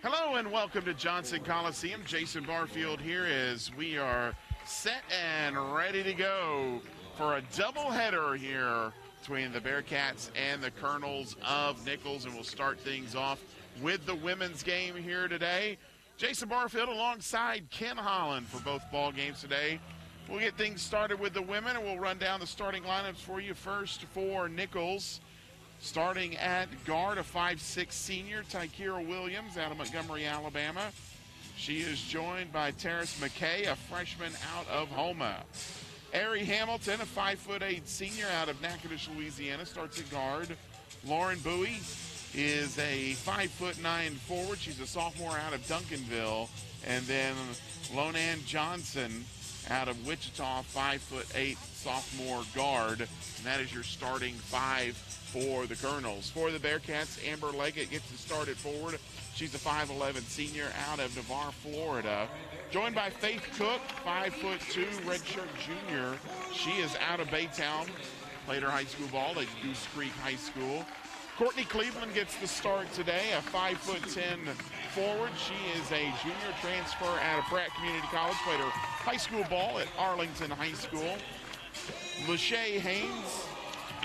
Hello and welcome to Johnson Coliseum. Jason Barfield here as we are set and ready to go for a doubleheader here between the Bearcats and the Colonels of Nicholls, and we'll start things off with the women's game here today. Jason Barfield alongside Ken Holland for both ball games today. We'll get things started with the women, and we'll run down the starting lineups for you. First for Nicholls, starting at guard, a 5'6" senior, Tykira Williams out of Montgomery, Alabama. She is joined by Terrace McKay, a freshman out of Houma. Ari Hamilton, a 5'8" senior out of Natchitoches, Louisiana, starts at guard. Lauren Bowie is a 5'9" forward. She's a sophomore out of Duncanville. And then Lonan Johnson out of Wichita, 5'8" sophomore guard. And that is your starting five for the Colonels. For the Bearcats, Amber Leggett gets the start at forward. She's a 5'11" senior out of Navarre, Florida. Joined by Faith Cook, 5'2", redshirt junior. She is out of Baytown. Played her high school ball at Goose Creek High School. Courtney Cleveland gets the start today, a 5'10" forward. She is a junior transfer out of Pratt Community College. Played her high school ball at Arlington High School. Lachey Haynes,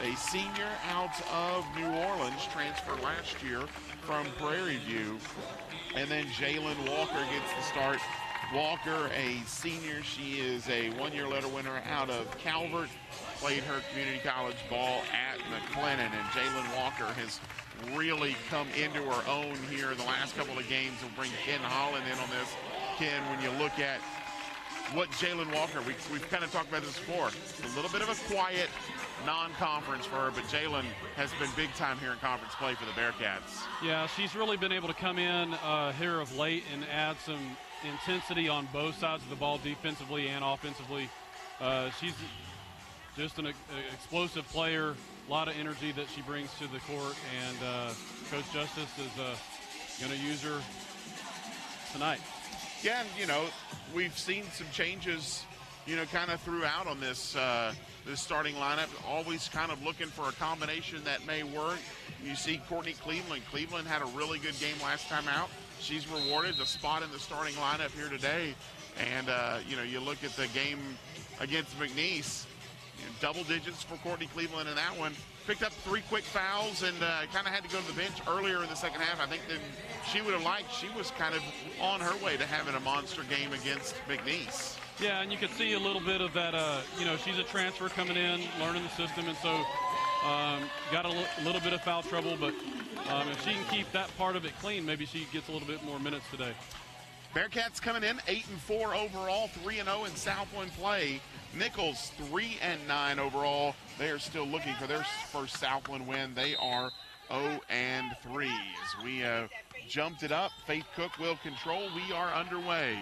a senior out of New Orleans, transferred last year from Prairie View. And then Jalen Walker gets the start. Walker, a senior. She is a one-year letter winner out of Calvert. Played her community college ball at McLennan. And Jalen Walker has really come into her own here in the last couple of games. We'll bring Ken Holland in on this. Ken, when you look at what Jalen Walker, we've kind of talked about this before. It's a little bit of a quiet non-conference for her, but Jalen has been big time here in conference play for the Bearcats. Yeah, she's really been able to come in here of late and add some intensity on both sides of the ball, defensively and offensively. She's just an explosive player, a lot of energy that she brings to the court, and Coach Justice is going to use her tonight. Yeah, and, you know, we've seen some changes, you know, kind of throughout on this this starting lineup. Always kind of looking for a combination that may work. You see Courtney Cleveland. Cleveland had a really good game last time out. She's rewarded a spot in the starting lineup here today. And, you know, you look at the game against McNeese, you know, double digits for Courtney Cleveland in that one. Picked up 3 quick fouls and kind of had to go to the bench earlier in the second half. I think that she would have liked, she was kind of on her way to having a monster game against McNeese. Yeah, and you could see a little bit of that, you know, she's a transfer coming in, learning the system, and so got a little bit of foul trouble, but if she can keep that part of it clean, maybe she gets a little bit more minutes today. Bearcats coming in 8-4 overall, 3-0 in Southland play. Nicholls 3-9 overall. They are still looking for their first Southland win. They are 0-3. As we jumped it up, Faith Cook will control. We are underway.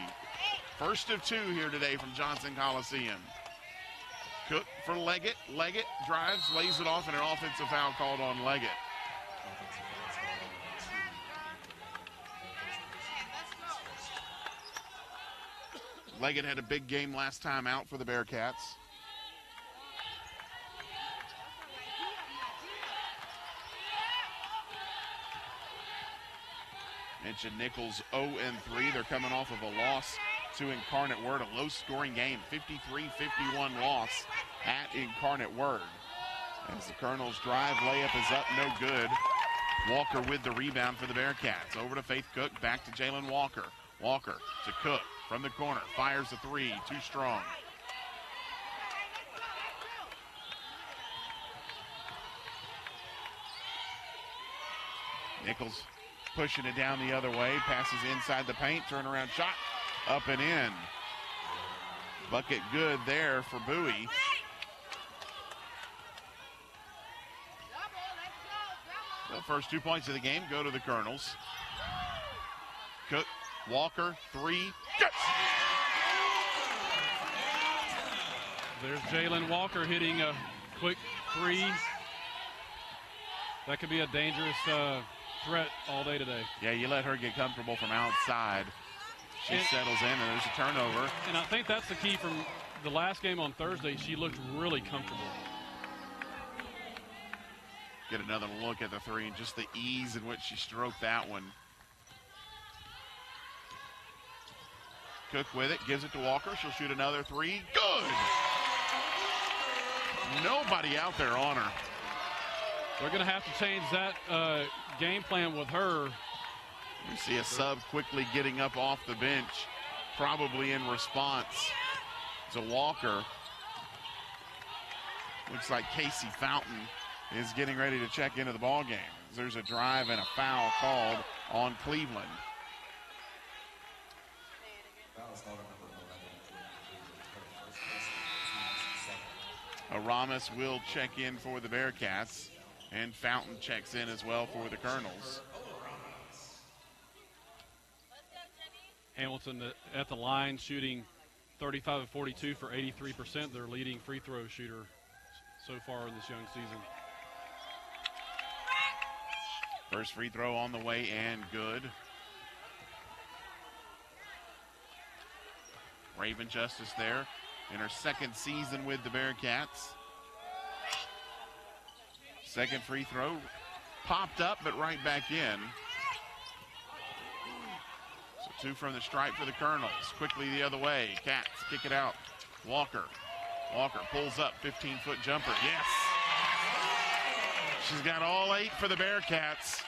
First of 2 here today from Johnson Coliseum. Cook for Leggett. Leggett drives, lays it off, and an offensive foul called on Leggett. Leggett had a big game last time out for the Bearcats. Mentioned Nicholls 0-3. They're coming off of a loss to Incarnate Word, a low-scoring game, 53-51 loss at Incarnate Word. As the Colonels drive, layup is up, no good. Walker with the rebound for the Bearcats. Over to Faith Cook, back to Jalen Walker. Walker to Cook from the corner, fires a 3, too strong. Nicholls pushing it down the other way, passes inside the paint, turnaround shot, up and in. Bucket good there for Bowie. The first 2 points of the game go to the Colonels. Cook, Walker, 3, yes! There's Jalen Walker hitting a quick 3. That could be a dangerous threat all day today. Yeah, you let her get comfortable from outside. She settles in, and there's a turnover. And I think that's the key from the last game on Thursday. She looked really comfortable. Get another look at the 3 and just the ease in which she stroked that one. Cook with it, gives it to Walker. She'll shoot another three. Good! Nobody out there on her. They're going to have to change that game plan with her. We see a sub quickly getting up off the bench, probably in response to Walker. Looks like Casey Fountain is getting ready to check into the ball game. There's a drive and a foul called on Cleveland. Aramis will check in for the Bearcats, and Fountain checks in as well for the Colonels. Hamilton at the line shooting 35 of 42 for 83%. Their leading free throw shooter so far in this young season. First free throw on the way and good. Raven Justice there in her second season with the Bearcats. Second free throw popped up, but right back in. So two from the stripe for the Colonels. Quickly the other way. Cats kick it out. Walker pulls up, 15-foot jumper. Yes! She's got all 8 for the Bearcats.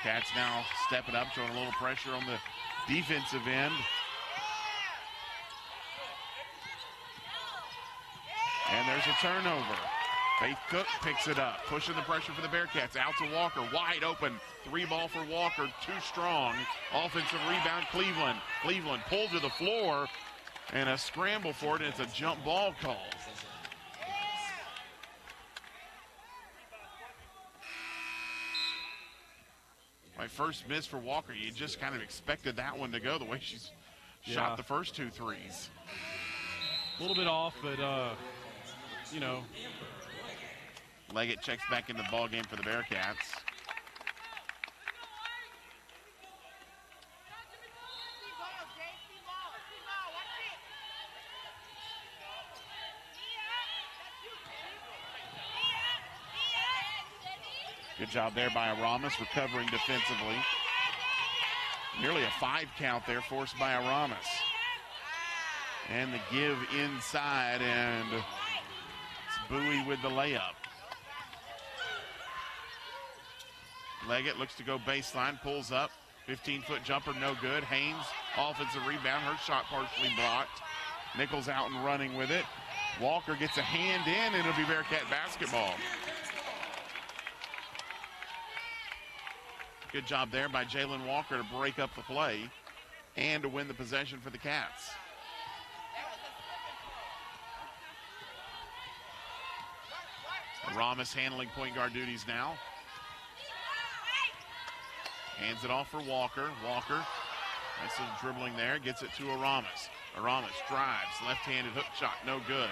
Cats now stepping up, showing a little pressure on the defensive end. And there's a turnover. Faith Cook picks it up, pushing the pressure for the Bearcats. Out to Walker, wide open. 3-ball for Walker, too strong. Offensive rebound, Cleveland. Cleveland pulled to the floor, and a scramble for it, and it's a jump ball call. My first miss for Walker, you just kind of expected that one to go the way she's shot the first 2 threes. A little bit off, but, you know. Leggett checks back into the ball game for the Bearcats. Good job there by Aramis, recovering defensively. Nearly a 5 count there forced by Aramis. And the give inside, and it's Bowie with the layup. Leggett looks to go baseline, pulls up, 15-foot jumper, no good. Haynes, offensive rebound, her shot partially blocked. Nicholls out and running with it. Walker gets a hand in, and it'll be Bearcat basketball. Good job there by Jalen Walker to break up the play and to win the possession for the Cats. Aramis handling point guard duties now. Hands it off for Walker. Walker, nice little dribbling there, gets it to Aramis. Aramis drives, left-handed hook shot, no good.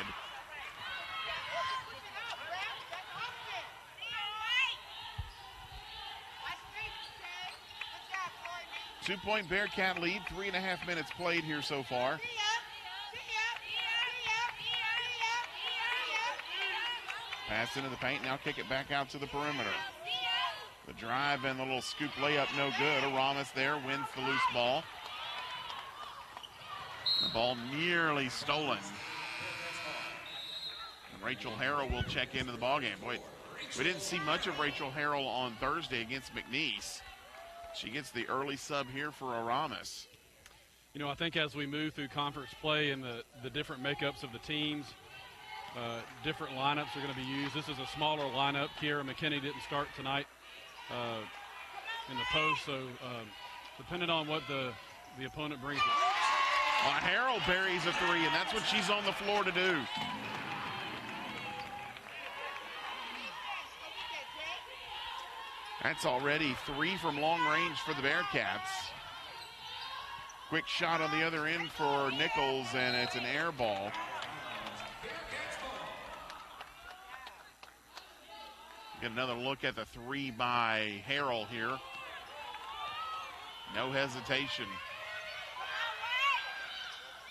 Two-point Bearcat lead, 3.5 minutes played here so far. Pass into the paint, now kick it back out to the perimeter. The drive and the little scoop layup, no good. Aramis there wins the loose ball. The ball nearly stolen. And Rachel Harrell will check into the ballgame. Boy, we didn't see much of Rachel Harrell on Thursday against McNeese. She gets the early sub here for Aramis. You know, I think as we move through conference play and the different makeups of the teams, different lineups are going to be used. This is a smaller lineup. Kiera McKinney didn't start tonight in the post, so depending on what the opponent brings. Harrell buries a 3, and that's what she's on the floor to do. That's already 3 from long range for the Bearcats. Quick shot on the other end for Nicholls, and it's an air ball. Get another look at the 3 by Harrell here. No hesitation.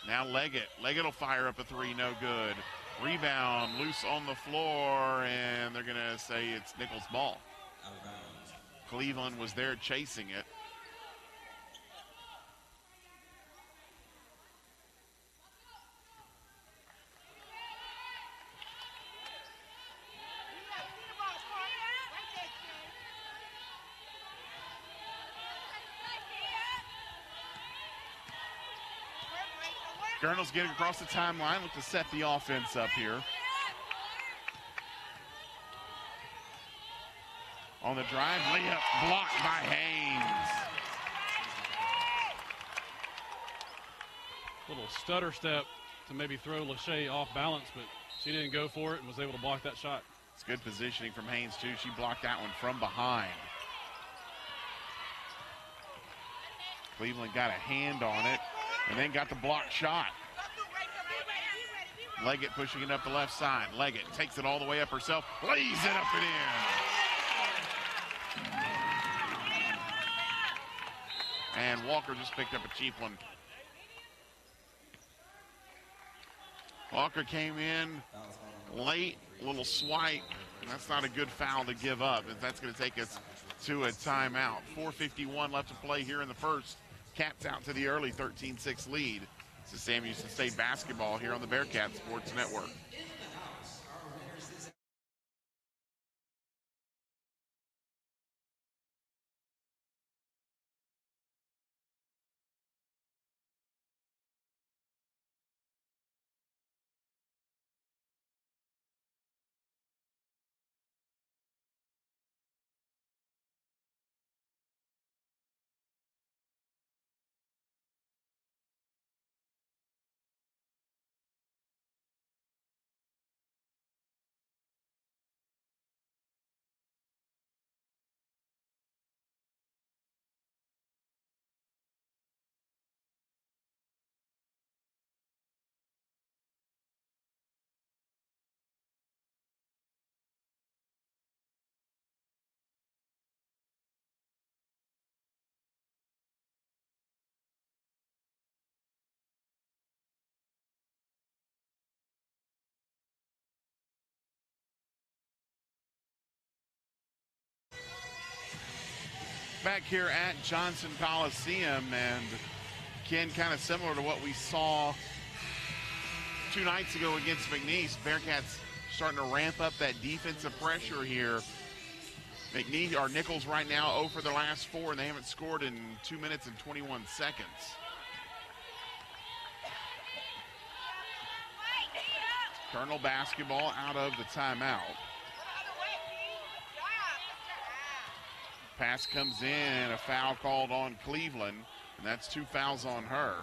Now Leggett. Leggett will fire up a 3, no good. Rebound loose on the floor, and they're going to say it's Nicholls' ball. Cleveland was there chasing it. Colonel's getting across the timeline. Look to set the offense up here. On the drive, layup blocked by Haynes. Little stutter step to maybe throw Lachey off balance, but she didn't go for it and was able to block that shot. It's good positioning from Haynes, too. She blocked that one from behind. Cleveland got a hand on it and then got the blocked shot. Leggett pushing it up the left side. Leggett takes it all the way up herself, lays it up and in. And Walker just picked up a cheap one. Walker came in late, little swipe. That's not a good foul to give up. That's going to take us to a timeout. 4:51 left to play here in the first. Cats out to the early 13-6 lead. This is Sam Houston State basketball here on the Bearcat Sports Network. Back here at Johnson Coliseum, and Ken, kind of similar to what we saw 2 nights ago against McNeese. Bearcats starting to ramp up that defensive pressure here. Nicholls right now 0 for their last 4, and they haven't scored in 2 minutes and 21 seconds. Colonel basketball out of the timeout. Pass comes in, a foul called on Cleveland, and that's 2 fouls on her.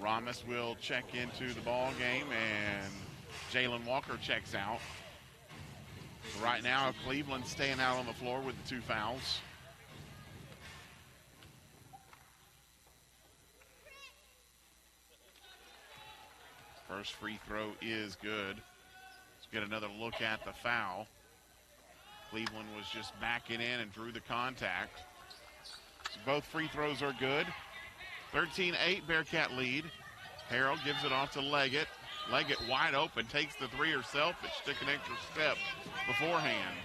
Ramos will check into the ball game, and Jalen Walker checks out. So right now, Cleveland staying out on the floor with the 2 fouls. First free throw is good. Let's get another look at the foul. Cleveland was just backing in and drew the contact. So both free throws are good. 13-8 Bearcat lead. Harrell gives it off to Leggett. Leggett wide open, takes the 3 herself, but she took an extra step beforehand.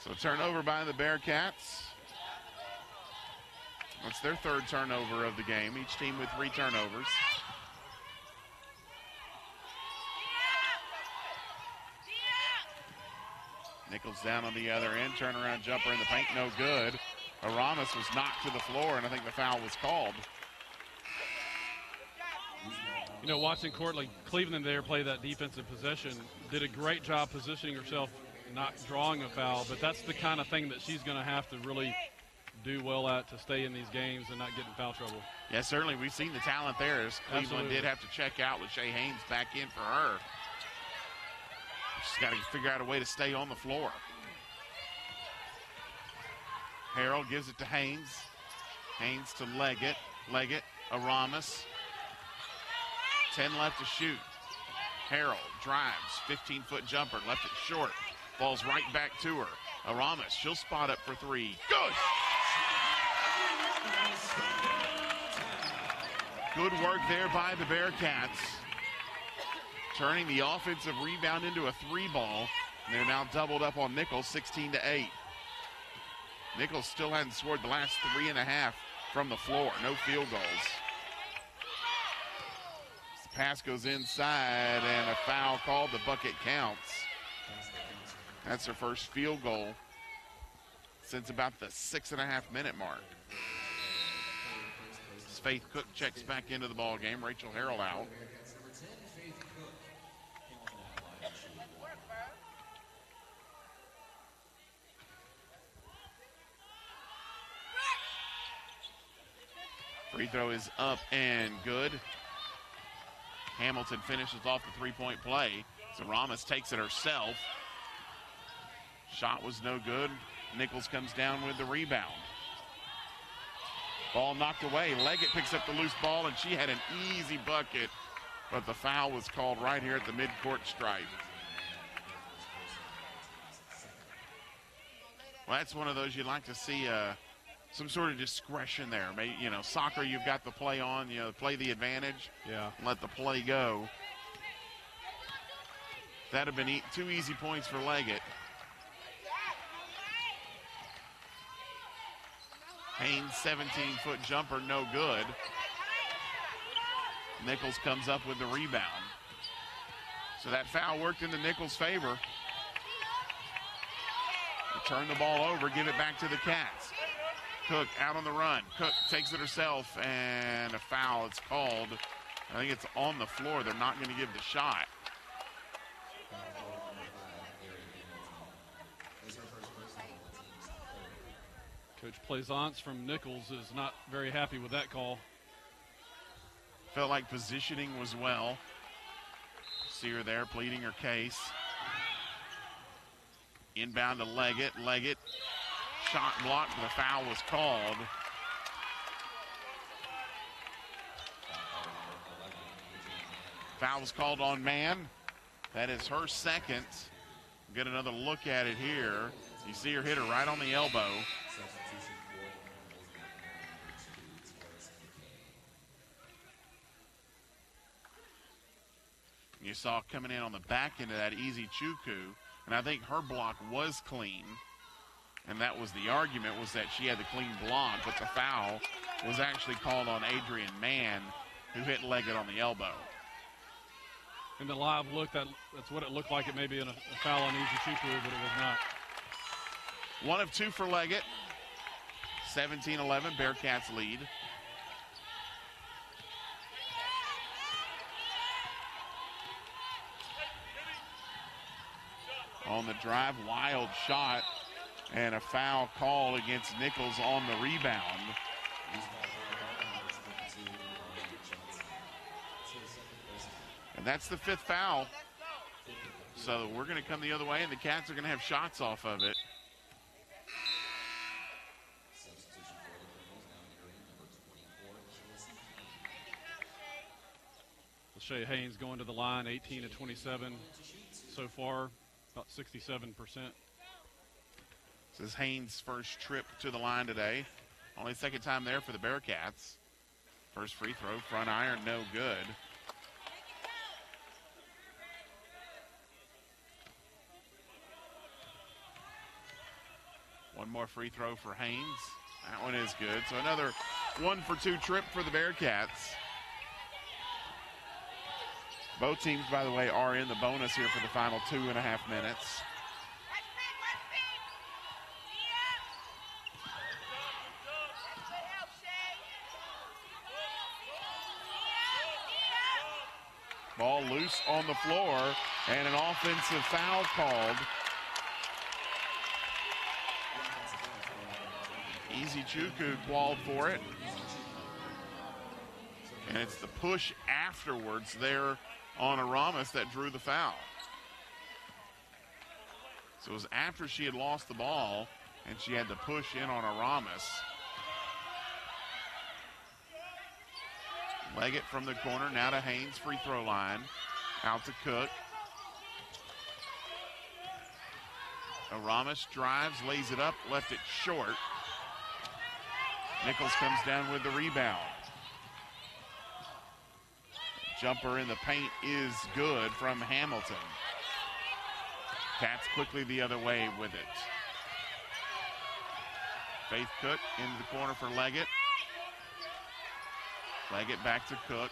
So turnover by the Bearcats. That's their 3rd turnover of the game. Each team with 3 turnovers. Nicholls down on the other end. Turnaround jumper in the paint, no good. Aramis was knocked to the floor, and I think the foul was called. You know, watching Courtland Cleveland there play that defensive possession, did a great job positioning herself, not drawing a foul, but that's the kind of thing that she's going to have to really do well at to stay in these games and not get in foul trouble. Yeah, certainly. We've seen the talent there as Cleveland Absolutely. did have to check out with Shea Haynes back in for her. She's got to figure out a way to stay on the floor. Harrell gives it to Haynes. Haynes to Leggett. Leggett Aramis. 10 left to shoot. Harrell drives, 15-foot jumper, left it short. Falls right back to her. Aramis, she'll spot up for three. Good! Good work there by the Bearcats. Turning the offensive rebound into a three ball. And they're now doubled up on Nicholls, 16-8. Nicholls still hadn't scored the last 3.5 from the floor. No field goals. This pass goes inside and a foul called. The bucket counts. That's her first field goal since about the 6.5-minute mark. Faith Cook checks back into the ball game. Rachel Harrell out. Free throw is up and good. Hamilton finishes off the three-point play. So Ramos takes it herself. Shot was no good. Nicholls comes down with the rebound. Ball knocked away. Leggett picks up the loose ball, and she had an easy bucket, but the foul was called right here at the midcourt stripe. Well, that's one of those you'd like to see some sort of discretion there. Maybe, you know, soccer, you've got the play on, you know, play the advantage. Yeah. Let the play go. That'd have been 2 easy points for Leggett. Haynes, 17-foot jumper, no good. Nicholls comes up with the rebound. So that foul worked into Nicholls' favor. Turn the ball over, give it back to the Cats. Cook out on the run. Cook takes it herself, and a foul. It's called. I think it's on the floor. They're not going to give the shot. Coach Plaisance from Nicholls is not very happy with that call. Felt like positioning was well. See her there pleading her case. Inbound to Leggett. Leggett, shot blocked, but the foul was called. Foul was called on Mann. That is her second. Get another look at it here. You see her hit her right on the elbow. You saw coming in on the back end of that Easy Chuku, and I think her block was clean, and that was the argument, was that she had the clean block, but the foul was actually called on Adrian Mann, who hit Leggett on the elbow. In the live look, that's what it looked like. It may be a foul on Easy Chuku, but it was not. 1 of 2 for Leggett. 17-11, Bearcats lead. On the drive, wild shot, and a foul call against Nicholls on the rebound. And that's the 5th foul. So we're going to come the other way, and the Cats are going to have shots off of it. Lachey Haynes going to the line, 18 to 27 so far, about 67%. This is Haynes' first trip to the line today. Only second time there for the Bearcats. First free throw, front iron, no good. One more free throw for Haynes. That one is good. So another 1 for 2 trip for the Bearcats. Both teams, by the way, are in the bonus here for the final 2.5 minutes. Ball loose on the floor, and an offensive foul called. Easy Chuku called for it. And it's the push afterwards there on Aramis that drew the foul. So it was after she had lost the ball, and she had to push in on Aramis. Leggett from the corner, now to Haynes, free throw line. Out to Cook. Aramis drives, lays it up, left it short. Nicholls comes down with the rebound. Jumper in the paint is good from Hamilton. Cats quickly the other way with it. Faith Cook into the corner for Leggett. Leggett back to Cook.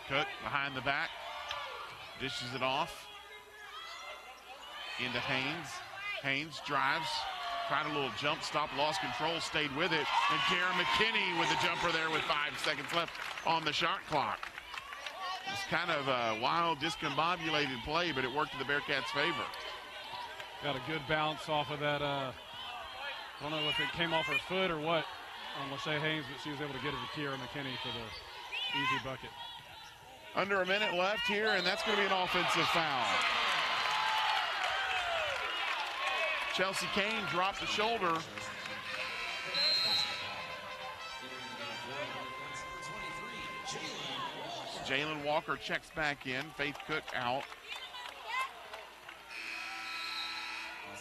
Cook behind the back. Dishes it off. Into Haynes. Haynes drives. Tried a little jump stop, lost control, stayed with it. And Jaron McKinney with the jumper there with 5 seconds left on the shot clock. It's kind of a wild, discombobulated play, but it worked in the Bearcats' favor. Got a good bounce off of that. I don't know if it came off her foot or what on Lachey Haynes, but she was able to get it to Kiera McKinney for the easy bucket. Under a minute left here, and that's going to be an offensive foul. Chelsea Kane dropped the shoulder. Jalen Walker checks back in. Faith Cook out.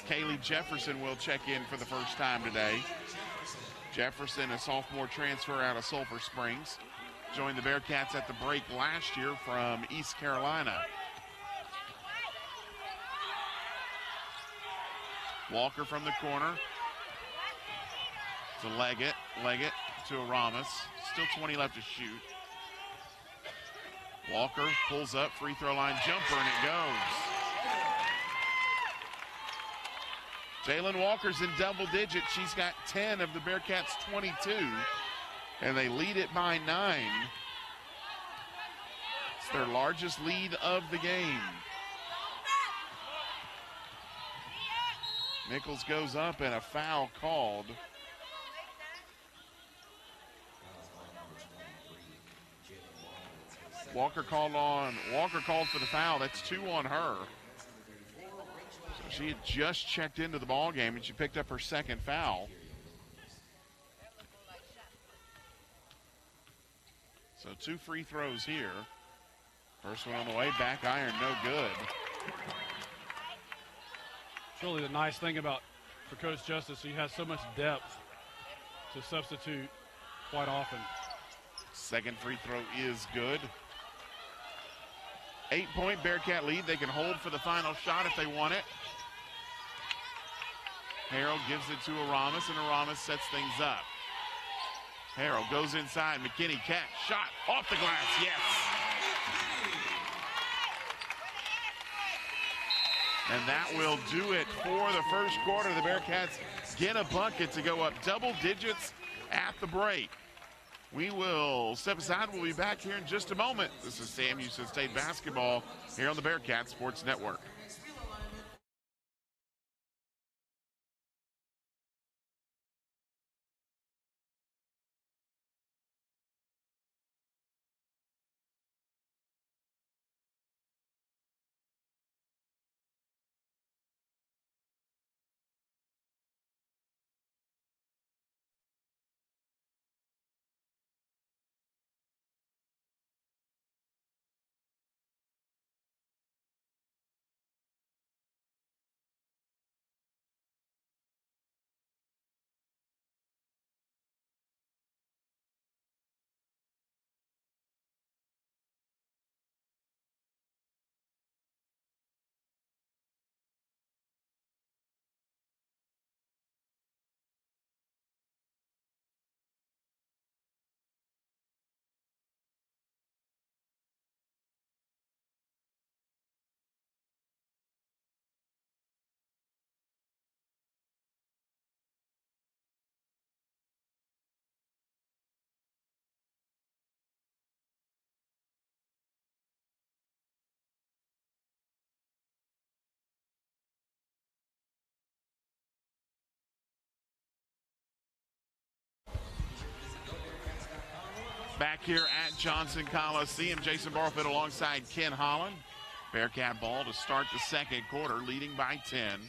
Kaylee Jefferson will check in for the first time today. Jefferson, a sophomore transfer out of Sulphur Springs, joined the Bearcats at the break last year from East Carolina. Walker from the corner to Leggett. Leggett to Aramis. Still 20 left to shoot. Walker pulls up, free throw line jumper, and it goes. Jalen Walker's in double digits. She's got 10 of the Bearcats' 22, and they lead it by 9. It's their largest lead of the game. Nicholls goes up and a foul called. Walker called for the foul. That's 2 on her. So she had just checked into the ball game and she picked up her second foul. So 2 free throws here. First one on the way, back iron, no good. Really the nice thing about for Coach Justice, he has so much depth to substitute quite often. Second free throw is good. 8-point Bearcat lead. They can hold for the final shot if they want it. Harrell gives it to Aramis, and Aramis sets things up. Harrell goes inside. McKinney catch, shot off the glass, yes. And that will do it for the first quarter. The Bearcats get a bucket to go up double digits at the break. We will step aside. We'll be back here in just a moment. This is Sam Houston State basketball here on the Bearcat Sports Network. Back here at Johnson Coliseum, Jason Barfield alongside Ken Holland. Bearcat ball to start the second quarter, leading by 10.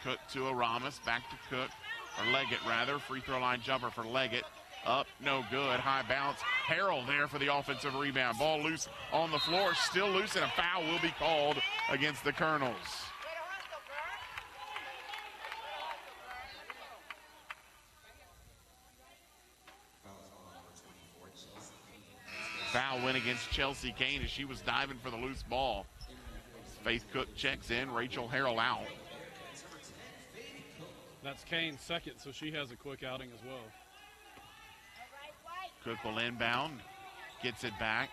Cook to Aramis, back to Cook, or Leggett rather. Free throw line jumper for Leggett. Up, no good. High bounce. Harrell there for the offensive rebound. Ball loose on the floor, still loose, and a foul will be called against the Colonels. Foul went against Chelsea Kane as she was diving for the loose ball. Faith Cook checks in, Rachel Harrell out. That's Kane's second, so she has a quick outing as well. Cook will inbound, gets it back.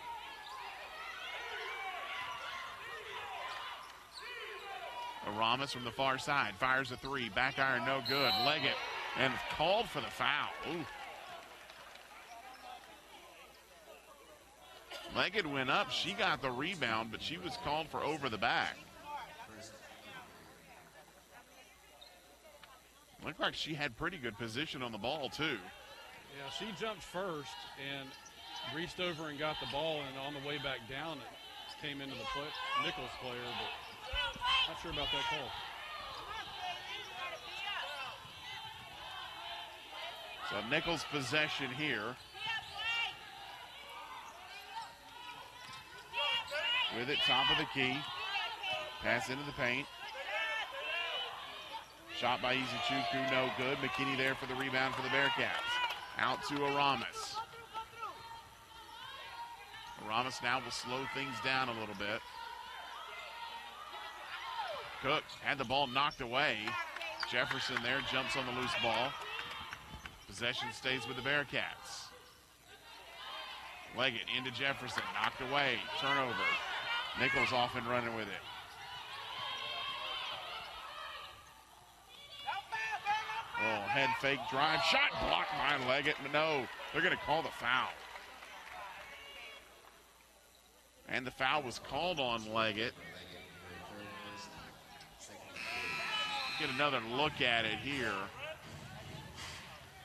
Aramis from the far side, fires a three, back iron no good. Leggett, and called for the foul. Ooh. Leggett went up, she got the rebound, but she was called for over the back. Looked like she had pretty good position on the ball too. Yeah, she jumped first and reached over and got the ball, and on the way back down, it came into the Nicholls player, but not sure about that call. So Nicholls possession here. With it, top of the key. Pass into the paint. Shot by Izuchukwu, no good. McKinney there for the rebound for the Bearcats. Out to Aramis. Aramis now will slow things down a little bit. Cook had the ball knocked away. Jefferson there jumps on the loose ball. Possession stays with the Bearcats. Leggett into Jefferson, knocked away. Turnover. Nicholls off and running with it. Oh, head fake drive. Shot blocked by Leggett. No, they're going to call the foul. And the foul was called on Leggett. Get another look at it here.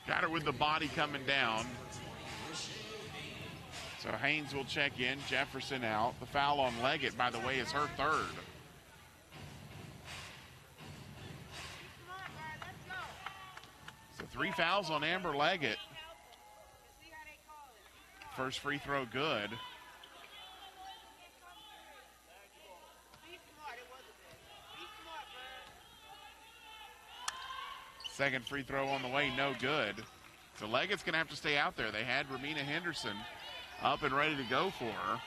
Got her with the body coming down. So Haynes will check in. Jefferson out. The foul on Leggett, by the way, is her third. So 3 fouls on Amber Leggett. First free throw good. Second free throw on the way, no good. So Leggett's going to have to stay out there. They had Ramina Henderson up and ready to go for her.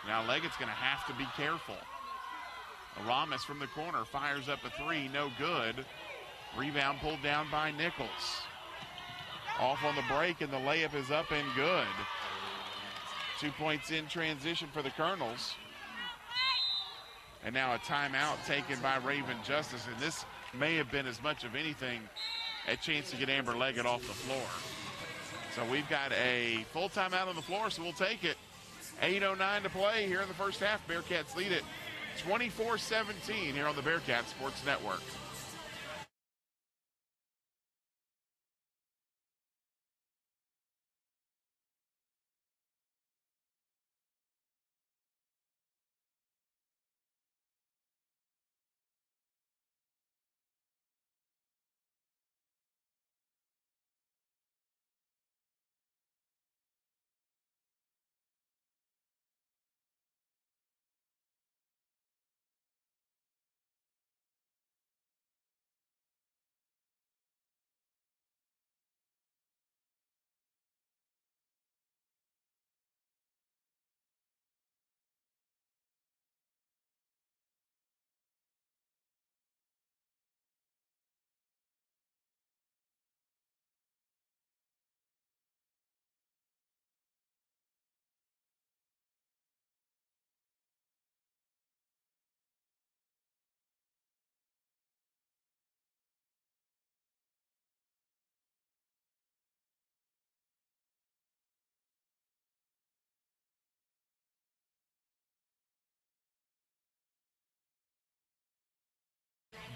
Now Leggett's going to have to be careful. Aramis from the corner fires up a three, no good. Rebound pulled down by Nicholls. Off on the break, and the layup is up and good. 2 points in transition for the Colonels. And now a timeout taken by Raven Justice, and this may have been as much of anything a chance to get Amber Leggett off the floor. So we've got a full timeout on the floor, so we'll take it. 8:09 to play here in the first half. Bearcats lead it 24-17 here on the Bearcat Sports Network.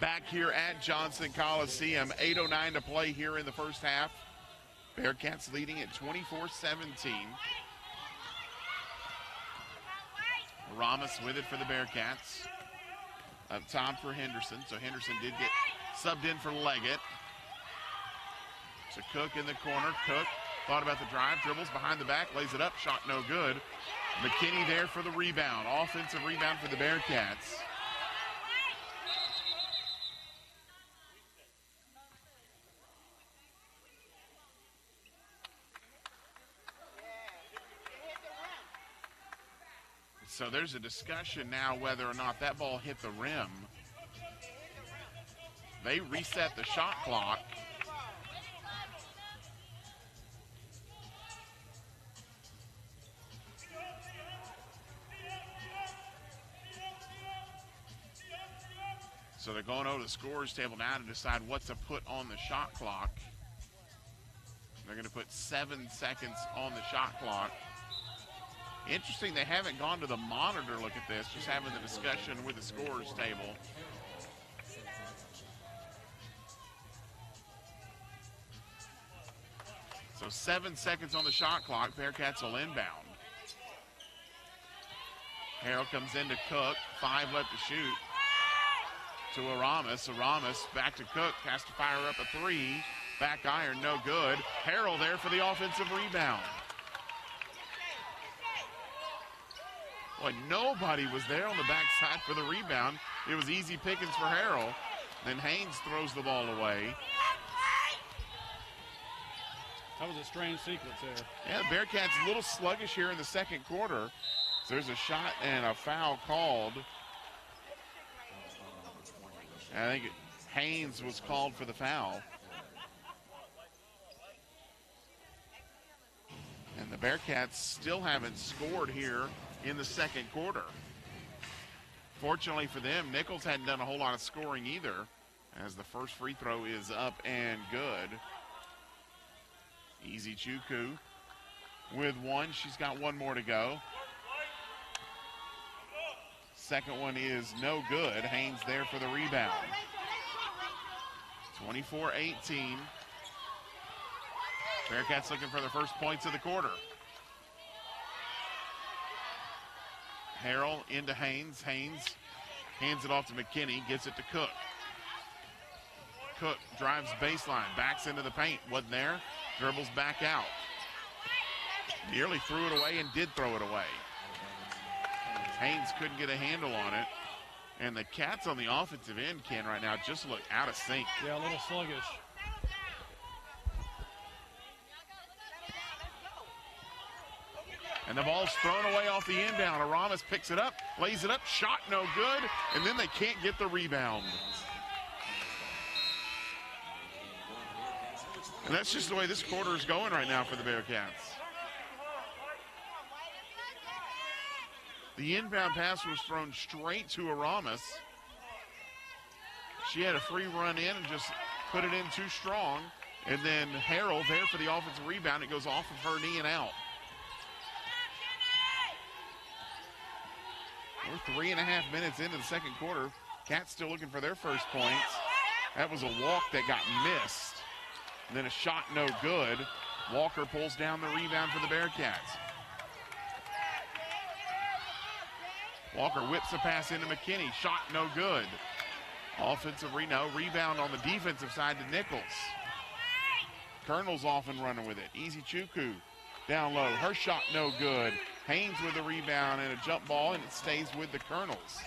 Back here at Johnson Coliseum, 8:09 to play here in the first half. Bearcats leading at 24-17. Aramis with it for the Bearcats. up top for Henderson. So Henderson did get subbed in for Leggett. So Cook in the corner. Cook thought about the drive, dribbles behind the back, lays it up, shot no good. McKinney there for the rebound. Offensive rebound for the Bearcats. So there's a discussion now whether or not that ball hit the rim. They reset the shot clock. So they're going over to the scorer's table now to decide what to put on the shot clock. They're going to put 7 seconds on the shot clock. Interesting, they haven't gone to the monitor look at this, just having the discussion with the scorer's table. So 7 seconds on the shot clock. Bearcats will inbound. Harrell comes into Cook. 5 left to shoot. To Aramis. Aramis back to Cook. Has to fire up a 3. Back iron, no good. Harrell there for the offensive rebound. Boy, nobody was there on the backside for the rebound. It was easy pickings for Harrell. Then Haynes throws the ball away. That was a strange sequence there. Yeah, the Bearcats a little sluggish here in the second quarter. So there's a shot and a foul called. I think Haynes was called for the foul. And the Bearcats still haven't scored here in the second quarter. Fortunately for them, Nicholls hadn't done a whole lot of scoring either, as the first free throw is up and good. Easy Chuku with 1. She's got 1 more to go. Second one is no good. Haynes there for the rebound. 24-18. Bearcats looking for the first points of the quarter. Harrell into Haynes. Haynes hands it off to McKinney, gets it to Cook. Cook drives baseline, backs into the paint, wasn't there, dribbles back out. Nearly threw it away and did throw it away. Haynes couldn't get a handle on it. And the Cats on the offensive end, Ken, right now just look out of sync. Yeah, a little sluggish. And the ball's thrown away off the inbound. Aramis picks it up, lays it up, shot no good, and then they can't get the rebound. And that's just the way this quarter is going right now for the Bearcats. The inbound pass was thrown straight to Aramis. She had a free run in and just put it in too strong. And then Harrell there for the offensive rebound. It goes off of her knee and out. We're 3.5 minutes into the second quarter. Cats still looking for their first points. That was a walk that got missed. And then a shot no good. Walker pulls down the rebound for the Bearcats. Walker whips a pass into McKinney. Shot no good. Offensive rebound on the defensive side to Nicholls. Colonel's off and running with it. Easy Chuku down low. Her shot no good. Haynes with a rebound and a jump ball, and it stays with the Colonels.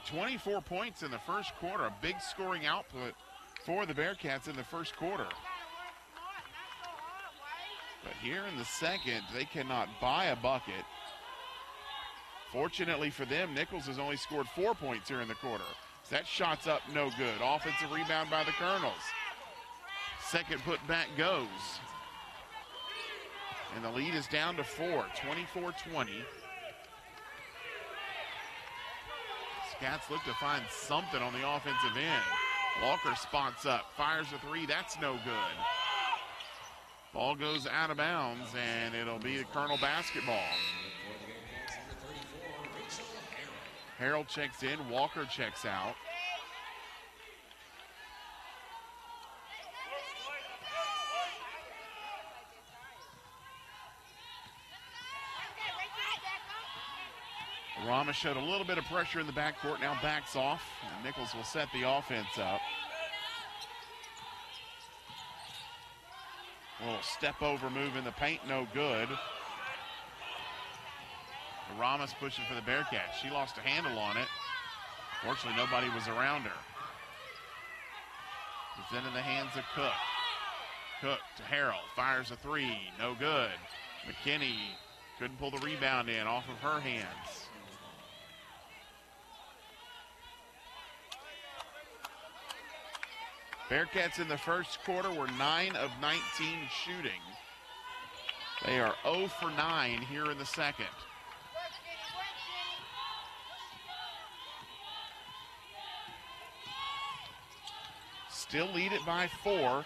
24 points in the first quarter. A big scoring output for the Bearcats in the first quarter. But here in the second, they cannot buy a bucket. Fortunately for them, Nicholls has only scored 4 points here in the quarter. So that shot's up no good. Offensive rebound by the Colonels. Second put back goes. And the lead is down to 4, 24-20. Cats look to find something on the offensive end. Walker spots up, fires a 3, that's no good. Ball goes out of bounds, and it'll be the Colonel basketball. Harrell checks in, Walker checks out. Rama showed a little bit of pressure in the backcourt, now backs off, and Nicholls will set the offense up. A little step over move in the paint, no good. Rama's pushing for the Bearcats. She lost a handle on it. Fortunately, nobody was around her. It's then in the hands of Cook. Cook to Harrell, fires a three, no good. McKinney couldn't pull the rebound in off of her hands. Bearcats in the first quarter were 9 of 19 shooting. They are 0 for 9 here in the second. Still lead it by 4.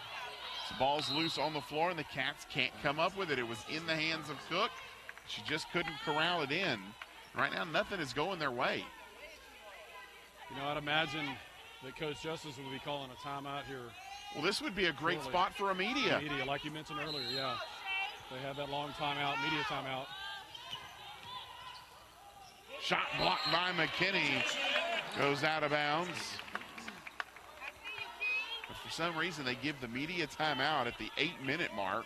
The ball's loose on the floor, and the Cats can't come up with it. It was in the hands of Cook. She just couldn't corral it in. Right now, nothing is going their way. You know, I'd imagine that Coach Justice will be calling a timeout here. Well, this would be a great spot for a media. Media, like you mentioned earlier, yeah. They have that long timeout, media timeout. Shot blocked by McKinney. Goes out of bounds. But for some reason, they give the media timeout at the 8-minute mark.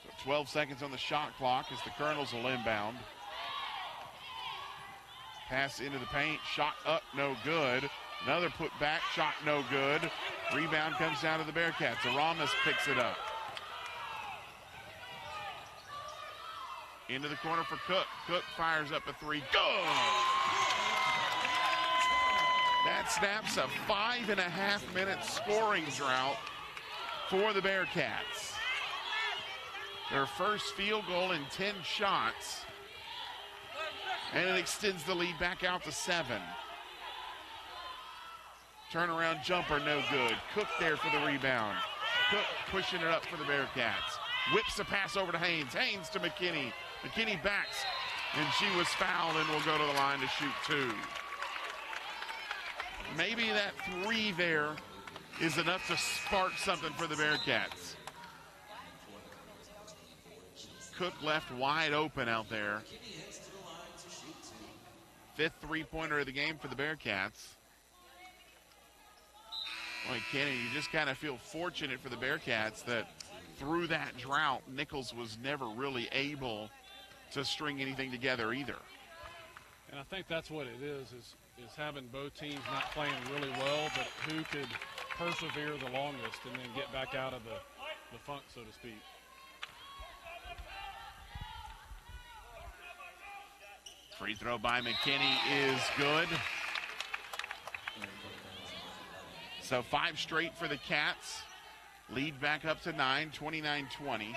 So 12 seconds on the shot clock as the Colonels will inbound. Pass into the paint, shot up, no good. Another put back, shot no good. Rebound comes down to the Bearcats. Aramis picks it up. Into the corner for Cook. Cook fires up a three. Go! That snaps a 5.5-minute scoring drought for the Bearcats. Their first field goal in 10 shots. And it extends the lead back out to 7. Turnaround jumper, no good. Cook there for the rebound. Cook pushing it up for the Bearcats. Whips the pass over to Haynes. Haynes to McKinney. McKinney backs, and she was fouled and will go to the line to shoot 2. Maybe that 3 there is enough to spark something for the Bearcats. Cook left wide open out there. 5th three-pointer of the game for the Bearcats. Boy, Kenny, you just kind of feel fortunate for the Bearcats that through that drought, Nicholls was never really able to string anything together either. And I think that's what it is having both teams not playing really well, but who could persevere the longest and then get back out of the funk, so to speak. Free throw by McKinney is good. So 5 straight for the Cats. Lead back up to 9, 29-20.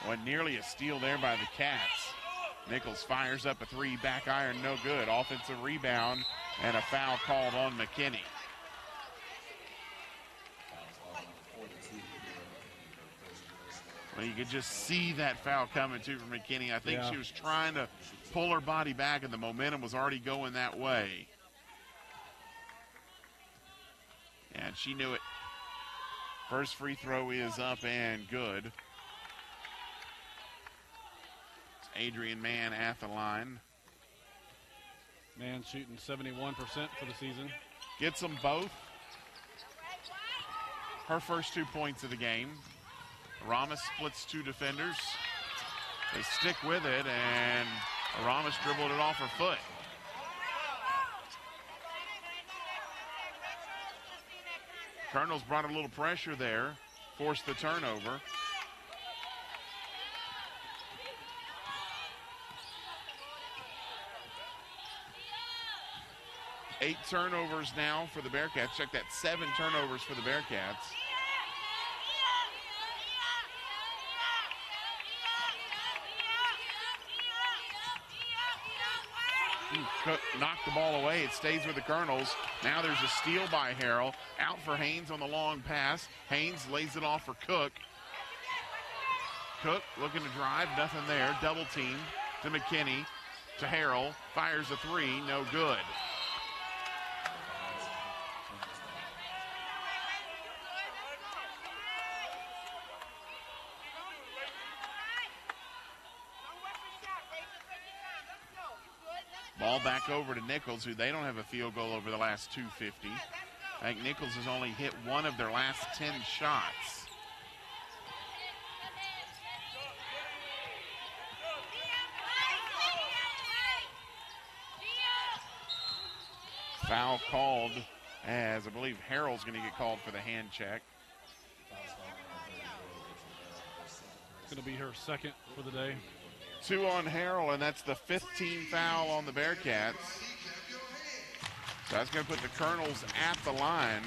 Well, nearly a steal there by the Cats. Nicholls fires up a 3, back iron, no good. Offensive rebound and a foul called on McKinney. Well, you could just see that foul coming too from McKinney. I think she was trying to pull her body back, and the momentum was already going that way. And she knew it. First free throw is up and good. It's Adrian Mann at the line. Mann shooting 71% for the season. Gets them both. Her first 2 points of the game. Aramis splits 2 defenders. They stick with it, and Aramis dribbled it off her foot. Colonels brought a little pressure there, forced the turnover. Eight turnovers now for the Bearcats. Check that, 7 turnovers for the Bearcats. Cook knocked the ball away. It stays with the Colonels. Now there's a steal by Harrell. Out for Haynes on the long pass. Haynes lays it off for Cook. Cook looking to drive, nothing there. Double team to McKinney, to Harrell. Fires a three, no good. Ball back over to Nicholls, who they don't have a field goal over the last 250. I think Nicholls has only hit one of their last 10 shots. Foul called, as I believe Harrell's going to get called for the hand check. It's going to be her second for the day. 2 on Harrell, and that's the 15th foul on the Bearcats. So that's going to put the Colonels at the line.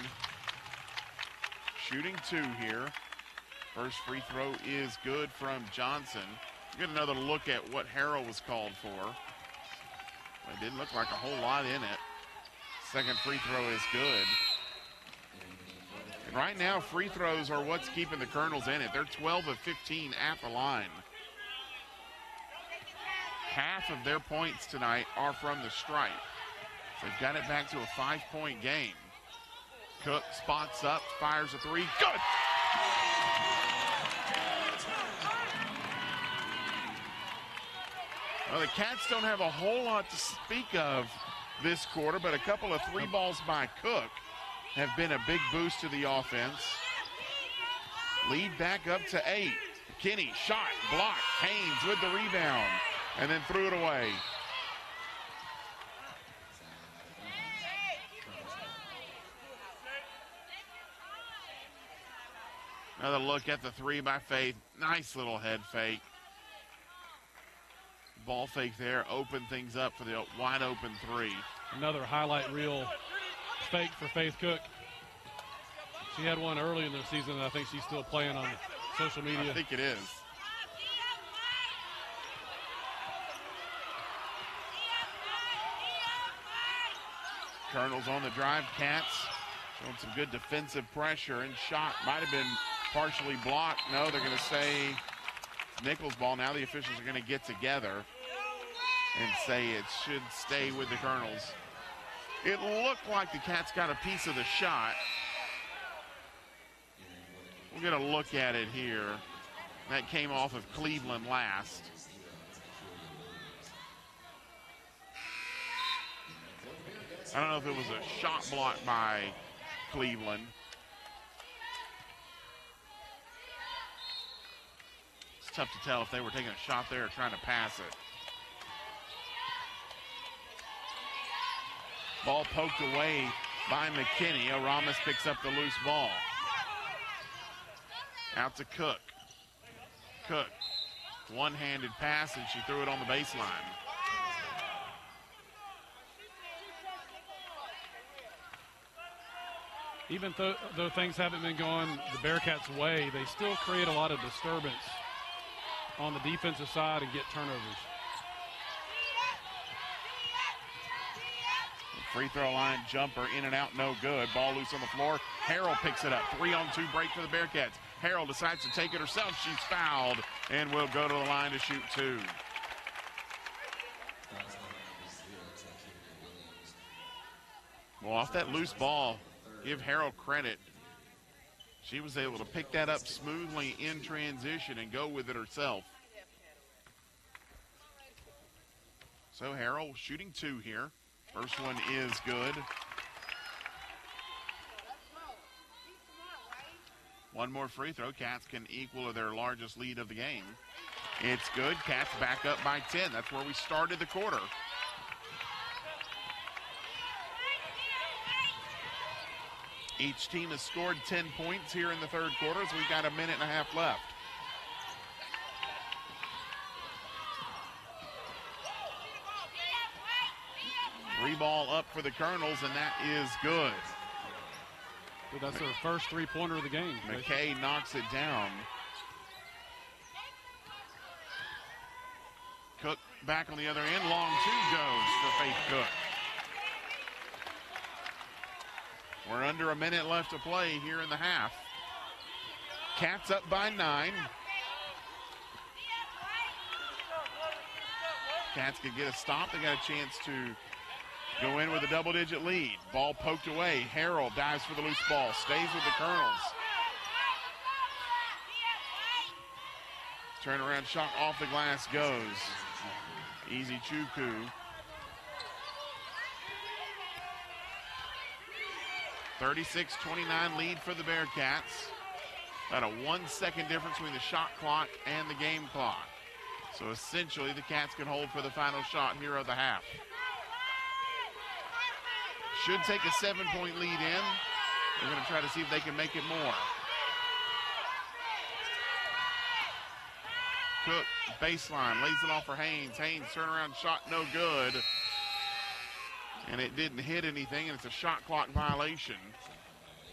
Shooting 2 here. First free throw is good from Johnson. Get another look at what Harrell was called for. It didn't look like a whole lot in it. Second free throw is good. And right now, free throws are what's keeping the Colonels in it. They're 12 of 15 at the line. Half of their points tonight are from the stripe. So they've got it back to a 5-point game. Cook spots up, fires a three. Good! Well, the Cats don't have a whole lot to speak of this quarter, but a couple of three balls by Cook have been a big boost to the offense. Lead back up to 8. McKinney, shot, block. Haynes with the rebound, and then threw it away. Another look at the three by Faith. Nice little head fake. Ball fake there, open things up for the wide open three. Another highlight reel fake for Faith Cook. She had one early in the season, and I think she's still playing on social media. I think it is. Colonels on the drive. Cats showing some good defensive pressure, and shot might have been partially blocked. No, they're going to say Nicholls ball. Now the officials are going to get together and say it should stay with the Colonels. It looked like the Cats got a piece of the shot. We'll get a look at it here. That came off of Cleveland last. I don't know if it was a shot block by Cleveland. It's tough to tell if they were taking a shot there or trying to pass it. Ball poked away by McKinney. Aramis picks up the loose ball. Out to Cook. Cook, one-handed pass, and she threw it on the baseline. Even though things haven't been going the Bearcats' way, they still create a lot of disturbance on the defensive side and get turnovers. Free throw line jumper in and out, no good. Ball loose on the floor. Harrell picks it up. 3-on-2 break for the Bearcats. Harrell decides to take it herself. She's fouled and will go to the line to shoot 2. Well, off that loose ball, give Harrell credit. She was able to pick that up smoothly in transition and go with it herself. So Harrell shooting 2 here. First one is good. One more free throw. Cats can equal their largest lead of the game. It's good. Cats back up by 10. That's where we started the quarter. Each team has scored 10 points here in the third quarter, so we've got a minute and a half left. Three ball up for the Colonels, and that is good. Well, that's their first three-pointer of the game. McKay knocks it down. Cook back on the other end. Long 2 goes for Faith Cook. We're under a minute left to play here in the half. Cats up by 9. Cats could get a stop. They got a chance to go in with a double-digit lead. Ball poked away. Harrell dives for the loose ball. Stays with the Colonels. Turnaround shot off the glass goes. Easy Chuku. (36-29) lead for the Bearcats. About a 1 second difference between the shot clock and the game clock. So essentially the Cats can hold for the final shot here of the half. Should take a 7-point lead in. They're going to try to see if they can make it more. Cook, baseline, lays it off for Haynes. Haynes, turnaround shot, no good. And it didn't hit anything, and it's a shot clock violation.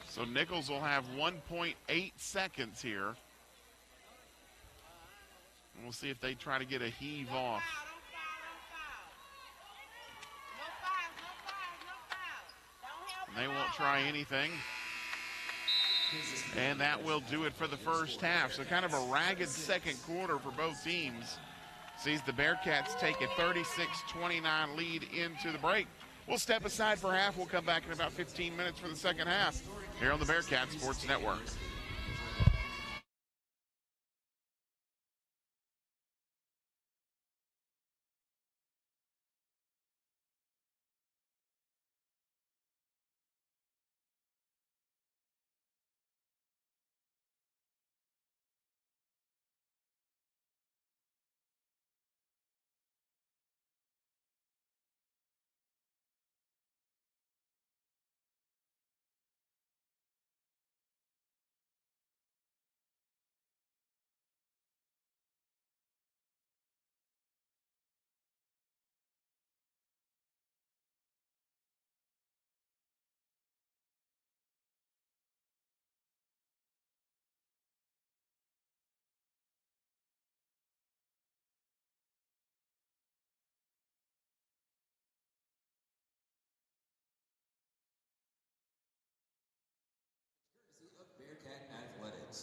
So Nicholls will have 1.8 seconds here. And we'll see if they try to get a heave off. And they won't try anything. And that will do it for the first half. So kind of a ragged second quarter for both teams. Sees the Bearcats take a 36-29 lead into the break. We'll step aside for half. We'll come back in about 15 minutes for the second half here on the Bearcat Sports Network.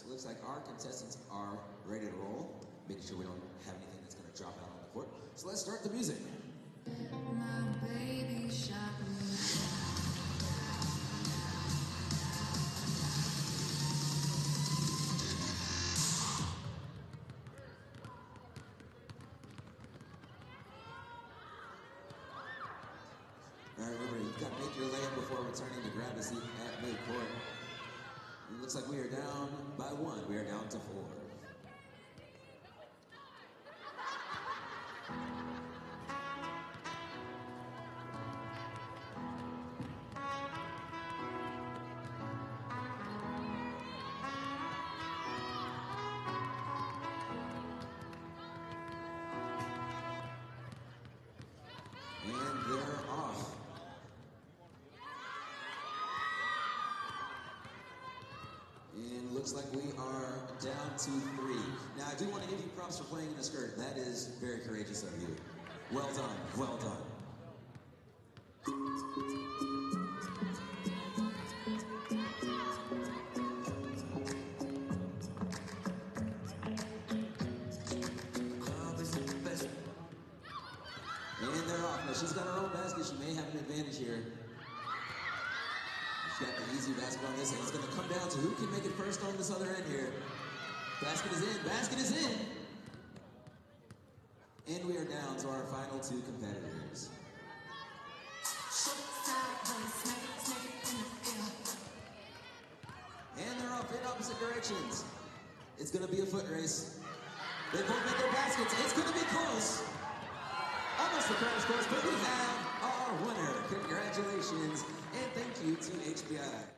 Looks like our contestants are ready to roll, making sure we don't have anything that's going to drop out on the court. So let's start the music. My baby shot me. All right, remember, you've got to make your layup before returning to grab a seat at midcourt. It looks like we are down by 1. We are down to 4. And they're off. And looks like we are down to 3. Now, I do want to give you props for playing in the skirt. That is very courageous of you. Well done, well done. And they're off. Now, she's got her own basket. She may have an advantage here. She's got the easy basket on this end. It's going to come down to who can make it first on this other end here. Basket is in. Basket is in. And we are down to our final 2 competitors. And they're off in opposite directions. It's going to be a foot race. They both make their baskets. It's going to be close. Almost the crash course, but we have our winner. Congratulations, and thank you to HBI.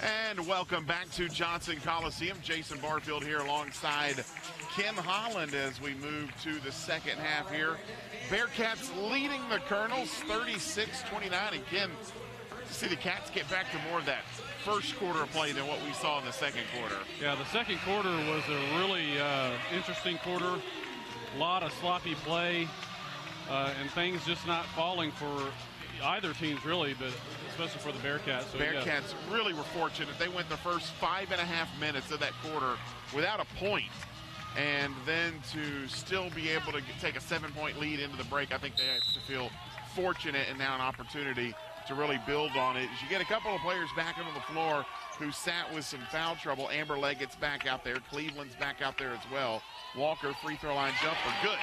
And welcome back to Johnson Coliseum. Jason Barfield here alongside Ken Holland as we move to the second half here. Bearcats leading the Colonels 36-29. And Ken, to see the Cats get back to more of that first quarter of play than what we saw in the second quarter. Yeah, the second quarter was a really interesting quarter. A lot of sloppy play and things just not falling for either teams really, but especially for the Bearcats. So, Bearcats really were fortunate. They went the first 5.5 minutes of that quarter without a point, and then to still be able to take a 7-point lead into the break, I think they have to feel fortunate and now an opportunity to really build on it. As you get a couple of players back onto the floor who sat with some foul trouble. Amber Leggett's back out there. Cleveland's back out there as well. Walker, free throw line jumper, good.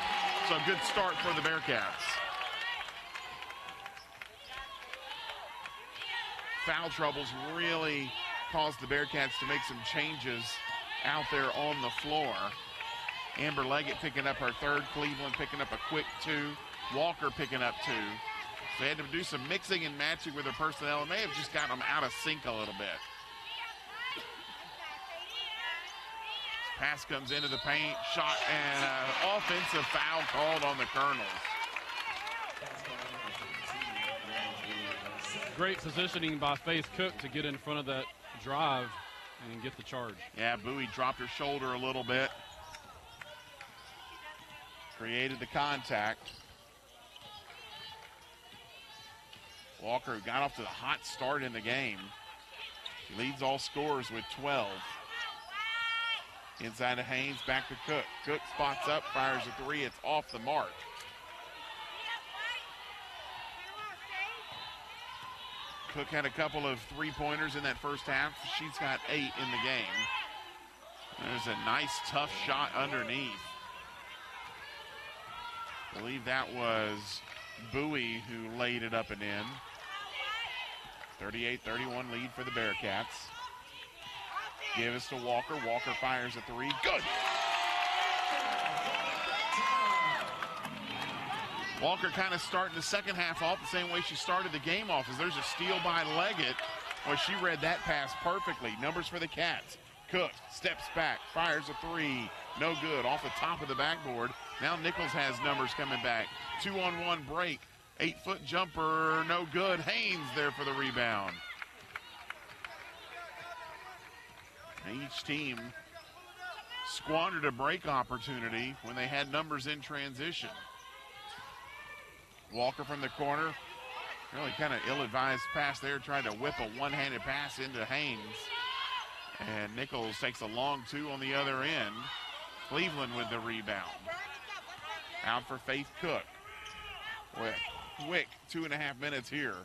So a good start for the Bearcats. Foul troubles really caused the Bearcats to make some changes out there on the floor. Amber Leggett picking up her third. Cleveland picking up a quick 2. Walker picking up 2. So they had to do some mixing and matching with their personnel. It may have just gotten them out of sync a little bit. Pass comes into the paint. Shot and offensive foul called on the Colonels. Great positioning by Faith Cook to get in front of that drive and get the charge. Yeah, Bowie dropped her shoulder a little bit. Created the contact. Walker got off to the hot start in the game. She leads all scorers with 12. Inside to Haynes, back to Cook. Cook spots up, fires a 3. It's off the mark. Cook had a couple of 3-pointers in that first half. She's got 8 in the game. There's a nice, tough shot underneath. I believe that was Bowie who laid it up and in. 38-31 lead for the Bearcats. Give us to Walker. Walker fires a 3. Good! Walker kind of starting the second half off the same way she started the game off, as there's a steal by Leggett. Well, she read that pass perfectly. Numbers for the Cats. Cook steps back, fires a 3. No good, off the top of the backboard. Now Nicholls has numbers coming back. 2-on-1 break. 8-foot jumper, no good. Haynes there for the rebound. And each team squandered a break opportunity when they had numbers in transition. Walker from the corner, really kind of ill-advised pass there, trying to whip a one-handed pass into Haynes. And Nicholls takes a long 2 on the other end. Cleveland with the rebound. Out for Faith Cook. Quick 2.5 minutes here.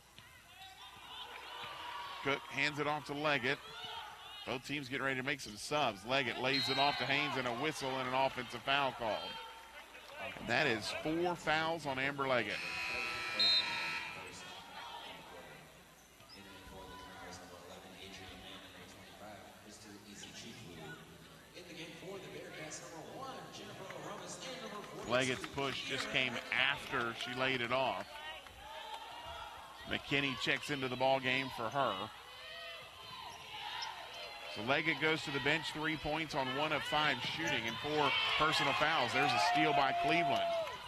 Cook hands it off to Leggett. Both teams getting ready to make some subs. Leggett lays it off to Haynes and a whistle and an offensive foul called. And that is 4 fouls on Amber Leggett. Leggett's push just came after she laid it off. McKinney checks into the ball game for her. So Leggett goes to the bench, 3 points on 1 of 5 shooting and 4 personal fouls. There's a steal by Cleveland.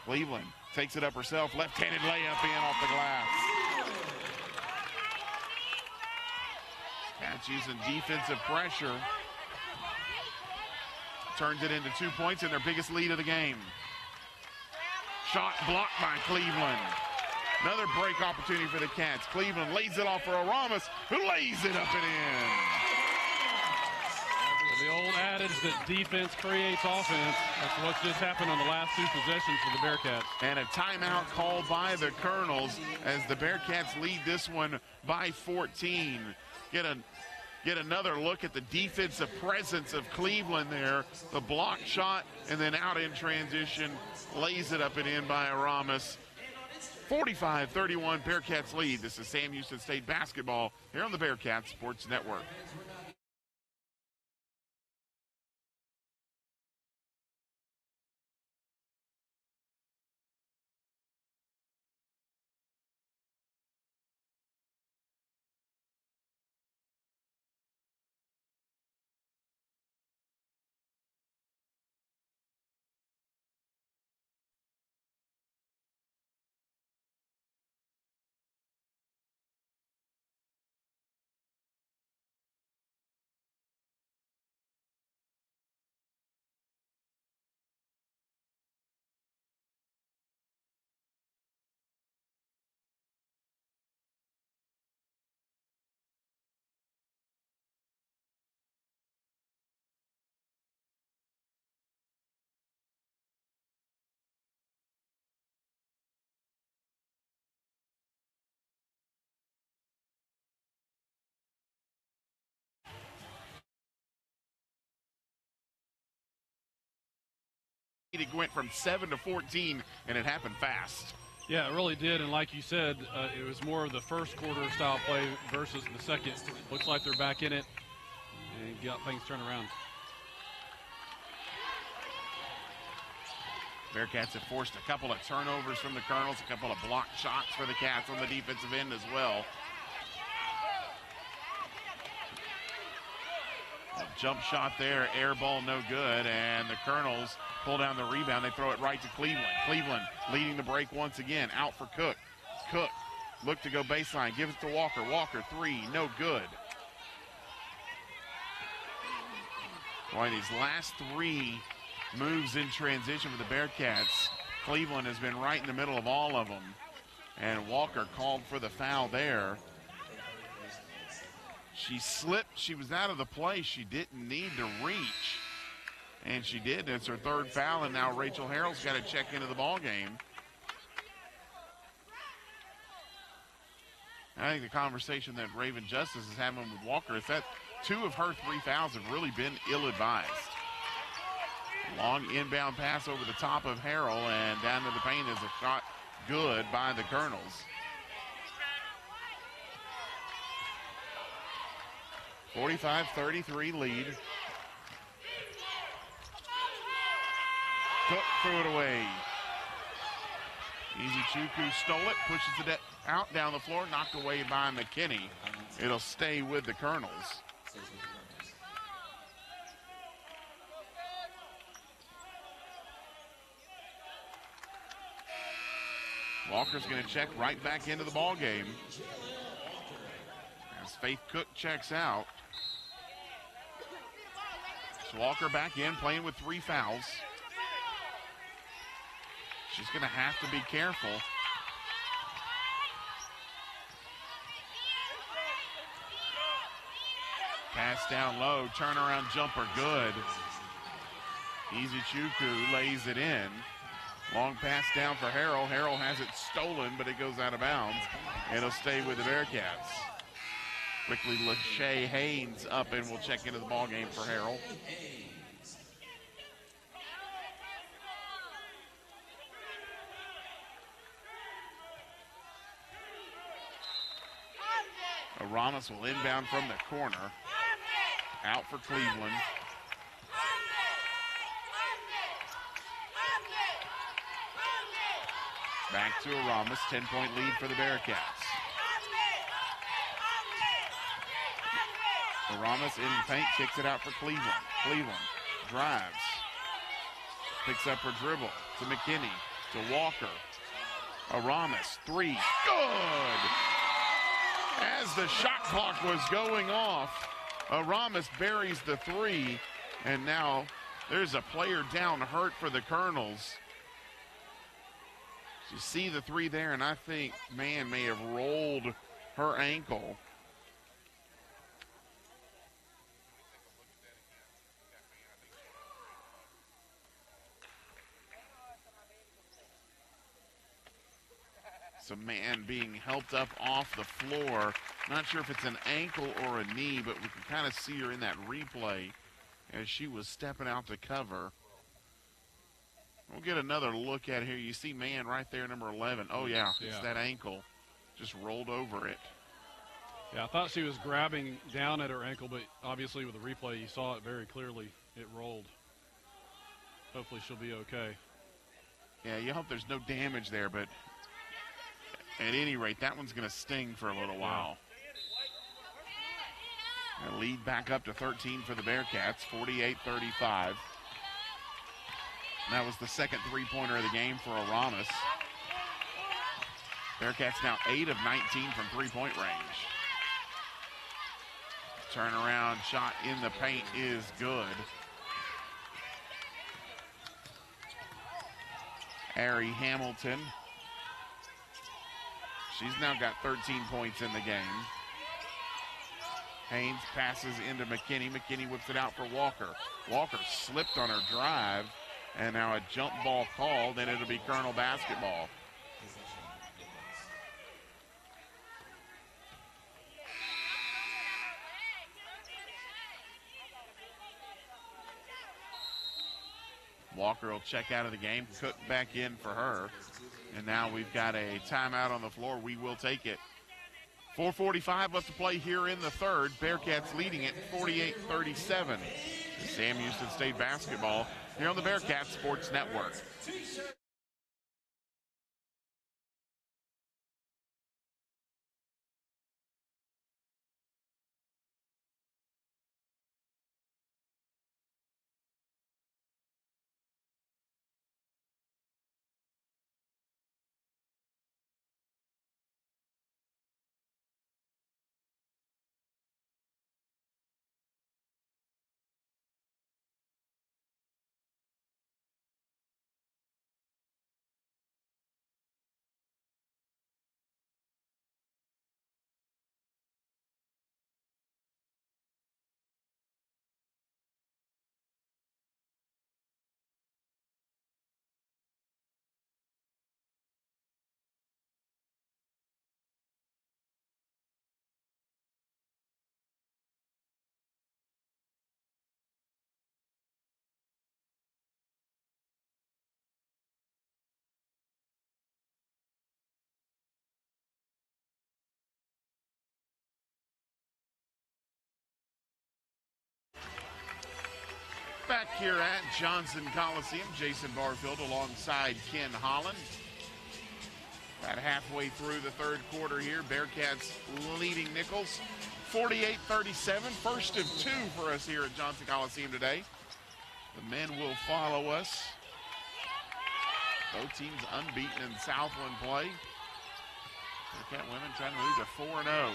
Cleveland takes it up herself, left-handed layup in off the glass. Cats using defensive pressure. Turns it into 2 points and their biggest lead of the game. Shot blocked by Cleveland. Another break opportunity for the Cats. Cleveland lays it off for Aramis, who lays it up and in. The old adage that defense creates offense. That's what's just happened on the last 2 possessions for the Bearcats. And a timeout called by the Colonels as the Bearcats lead this one by 14. Get another look at the defensive presence of Cleveland there. The block shot and then out in transition. Lays it up and in by Aramis. 45-31 Bearcats lead. This is Sam Houston State basketball here on the Bearcats Sports Network. It went from 7 to 14, and it happened fast. Yeah, it really did, and like you said, it was more of the first quarter style play versus the second. Looks like they're back in it and got things turned around. Bearcats have forced a couple of turnovers from the Colonels, a couple of blocked shots for the Cats on the defensive end as well. A jump shot there, air ball no good, and the Colonels pull down the rebound. They throw it right to Cleveland. Cleveland leading the break once again, out for Cook. Cook look to go baseline, gives it to Walker. Walker, three, no good. Boy, these last three moves in transition for the Bearcats, Cleveland has been right in the middle of all of them, and Walker called for the foul there. She slipped. She was out of the play. She didn't need to reach, and she did. It's her third foul, and now Rachel Harrell's got to check into the ball game. I think the conversation that Raven Justice is having with Walker is that two of her three fouls have really been ill-advised. Long inbound pass over the top of Harrell, and down to the paint is a shot good by the Colonels. 45-33 lead. Cook threw it away. Easy Chuku stole it, pushes it out down the floor, knocked away by McKinney. It'll stay with the Colonels. Walker's going to check right back into the ball game as Faith Cook checks out. So Walker back in, playing with three fouls. She's going to have to be careful. Pass down low, turnaround jumper, good. Easy Chuku lays it in. Long pass down for Harrell. Harrell has it stolen, but it goes out of bounds. It'll stay with the Bearcats. Quickly, Lachey Haynes up and will check into the ball game for Harrell. Ramos will inbound from the corner. Out for Cleveland. Back to Ramos, 10-point lead for the Bearcats. Ramos in the paint, kicks it out for Cleveland. Cleveland drives. Picks up her dribble to McKinney, to Walker. Ramos, three, good! As the shot clock was going off, Ramos buries the three, and now there's a player down hurt for the Colonels. You see the three there, and I think Mann may have rolled her ankle. So Mann being helped up off the floor. Not sure if it's an ankle or a knee, but we can kind of see her in that replay as she was stepping out to cover. We'll get another look at it here. You see Mann right there, number 11. Oh, yeah, it's that ankle. Just rolled over it. Yeah, I thought she was grabbing down at her ankle, but obviously with the replay, you saw it very clearly. It rolled. Hopefully she'll be okay. Yeah, you hope there's no damage there, but at any rate, that one's going to sting for a little while. A lead back up to 13 for the Bearcats, 48-35. That was the second three-pointer of the game for Ramos. Bearcats now 8 of 19 from three-point range. Turnaround shot in the paint is good. Ari Hamilton. She's now got 13 points in the game. Haynes passes into McKinney. McKinney whips it out for Walker. Walker slipped on her drive, and now a jump ball called, and it'll be Colonel basketball. Walker will check out of the game. Cook back in for her. And now we've got a timeout on the floor. We will take it. 4:45 left to play here in the third. Bearcats leading it 48-37. Sam Houston State basketball here on the Bearcats Sports Network. Back here at Johnson Coliseum, Jason Barfield alongside Ken Holland. About halfway through the third quarter here, Bearcats leading Nicholls 48-37. First of two for us here at Johnson Coliseum today. The men will follow us. Both teams unbeaten in Southland play. Bearcat women trying to move to 4-0.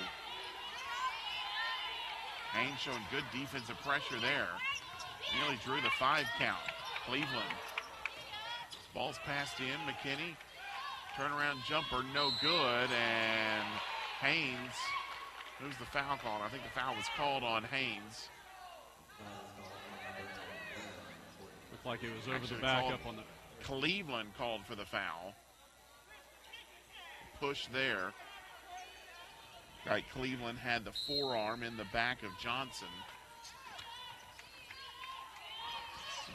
Haynes showing good defensive pressure there. Nearly drew the 5 count. Cleveland. Ball's passed in. McKinney. Turnaround jumper, no good. And Haynes. Who's the foul called? I think the foul was called on Haynes. Looked like it was over the back up on the. Cleveland called for the foul. Push there. Right, Cleveland had the forearm in the back of Johnson.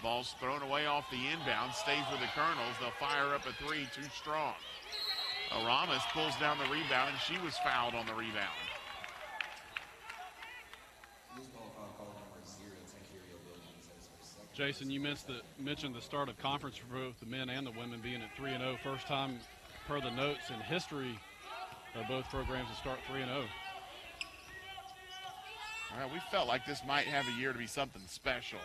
Ball's thrown away off the inbound, stays with the Colonels. They'll fire up a three, too strong. Aramis pulls down the rebound, and she was fouled on the rebound. Jason, you mentioned the start of conference for both the men and the women being at 3-0. First time per the notes in history of both programs to start 3-0. All right, we felt like this might have a year to be something special.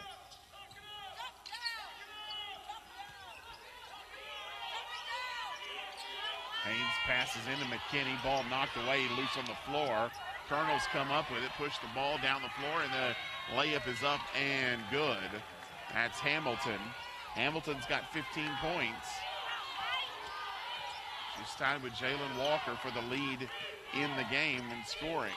Haynes passes into McKinney. Ball knocked away, loose on the floor. Colonels come up with it, push the ball down the floor, and the layup is up and good. That's Hamilton. Hamilton's got 15 points. She's tied with Jalen Walker for the lead in the game in scoring.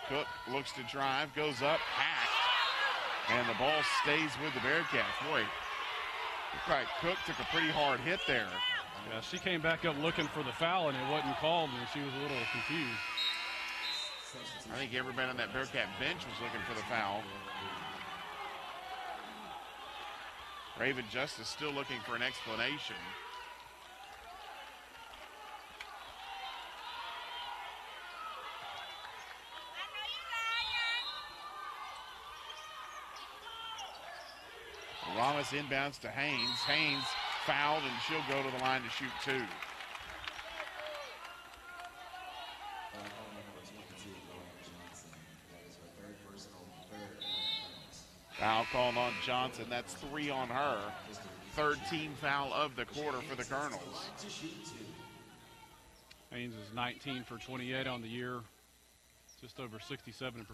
Cook looks to drive, goes up, hacked, and the ball stays with the Bearcats. Boy, looks like Cook took a pretty hard hit there. Yeah, she came back up looking for the foul, and it wasn't called, and she was a little confused. I think everybody on that Bearcat bench was looking for the foul. Raven Justice still looking for an explanation. Ramos inbounds to Haynes. Haynes fouled, and she'll go to the line to shoot two. Foul called on Johnson. That's 3 on her. Third team foul of the quarter for the Colonels. Haynes is 19 for 28 on the year, just over 67%.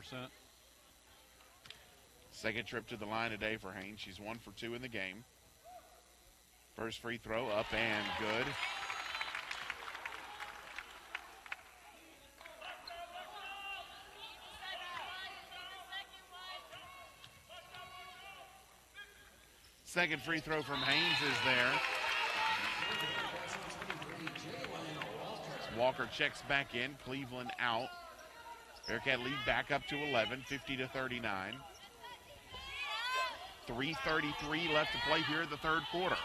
Second trip to the line today for Haynes. She's 1 for 2 in the game. First free throw up and good. Second free throw from Haynes is there. Walker checks back in. Cleveland out. Bearcat lead back up to 11, 50-39. 3:33 left to play here in the third quarter.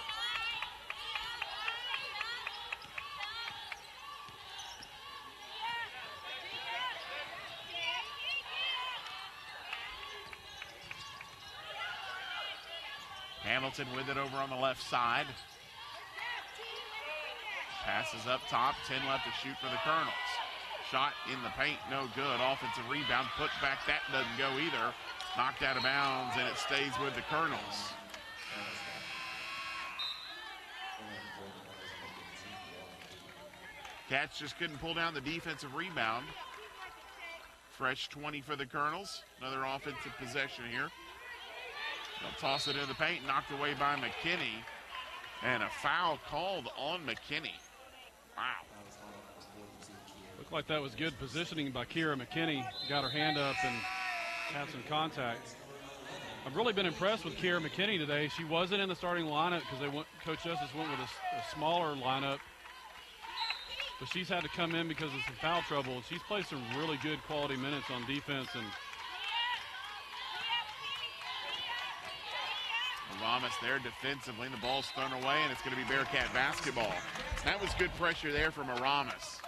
Hamilton with it over on the left side. Passes up top, 10 left to shoot for the Colonels. Shot in the paint, no good. Offensive rebound, put back, that doesn't go either. Knocked out of bounds, and it stays with the Colonels. Cats just couldn't pull down the defensive rebound. Fresh 20 for the Colonels. Another offensive possession here. They'll toss it in the paint, knocked away by McKinney. And a foul called on McKinney. Wow. Looked like that was good positioning by Kira McKinney. Got her hand up and had some contact. I've really been impressed with Kira McKinney today. She wasn't in the starting lineup because Coach Justice went with a smaller lineup. But she's had to come in because of some foul trouble. She's played some really good quality minutes on defense. And Ramos there defensively, and the ball's thrown away, and it's going to be Bearcat basketball. That was good pressure there from Ramos.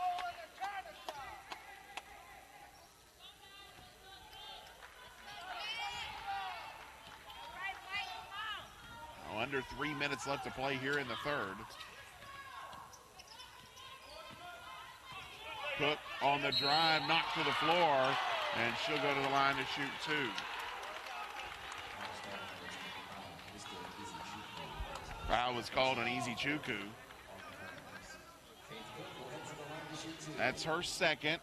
Under 3 minutes left to play here in the third. Cook on the drive, knocked to the floor, and she'll go to the line to shoot two. Foul was called on Easy Chuku. That's her second.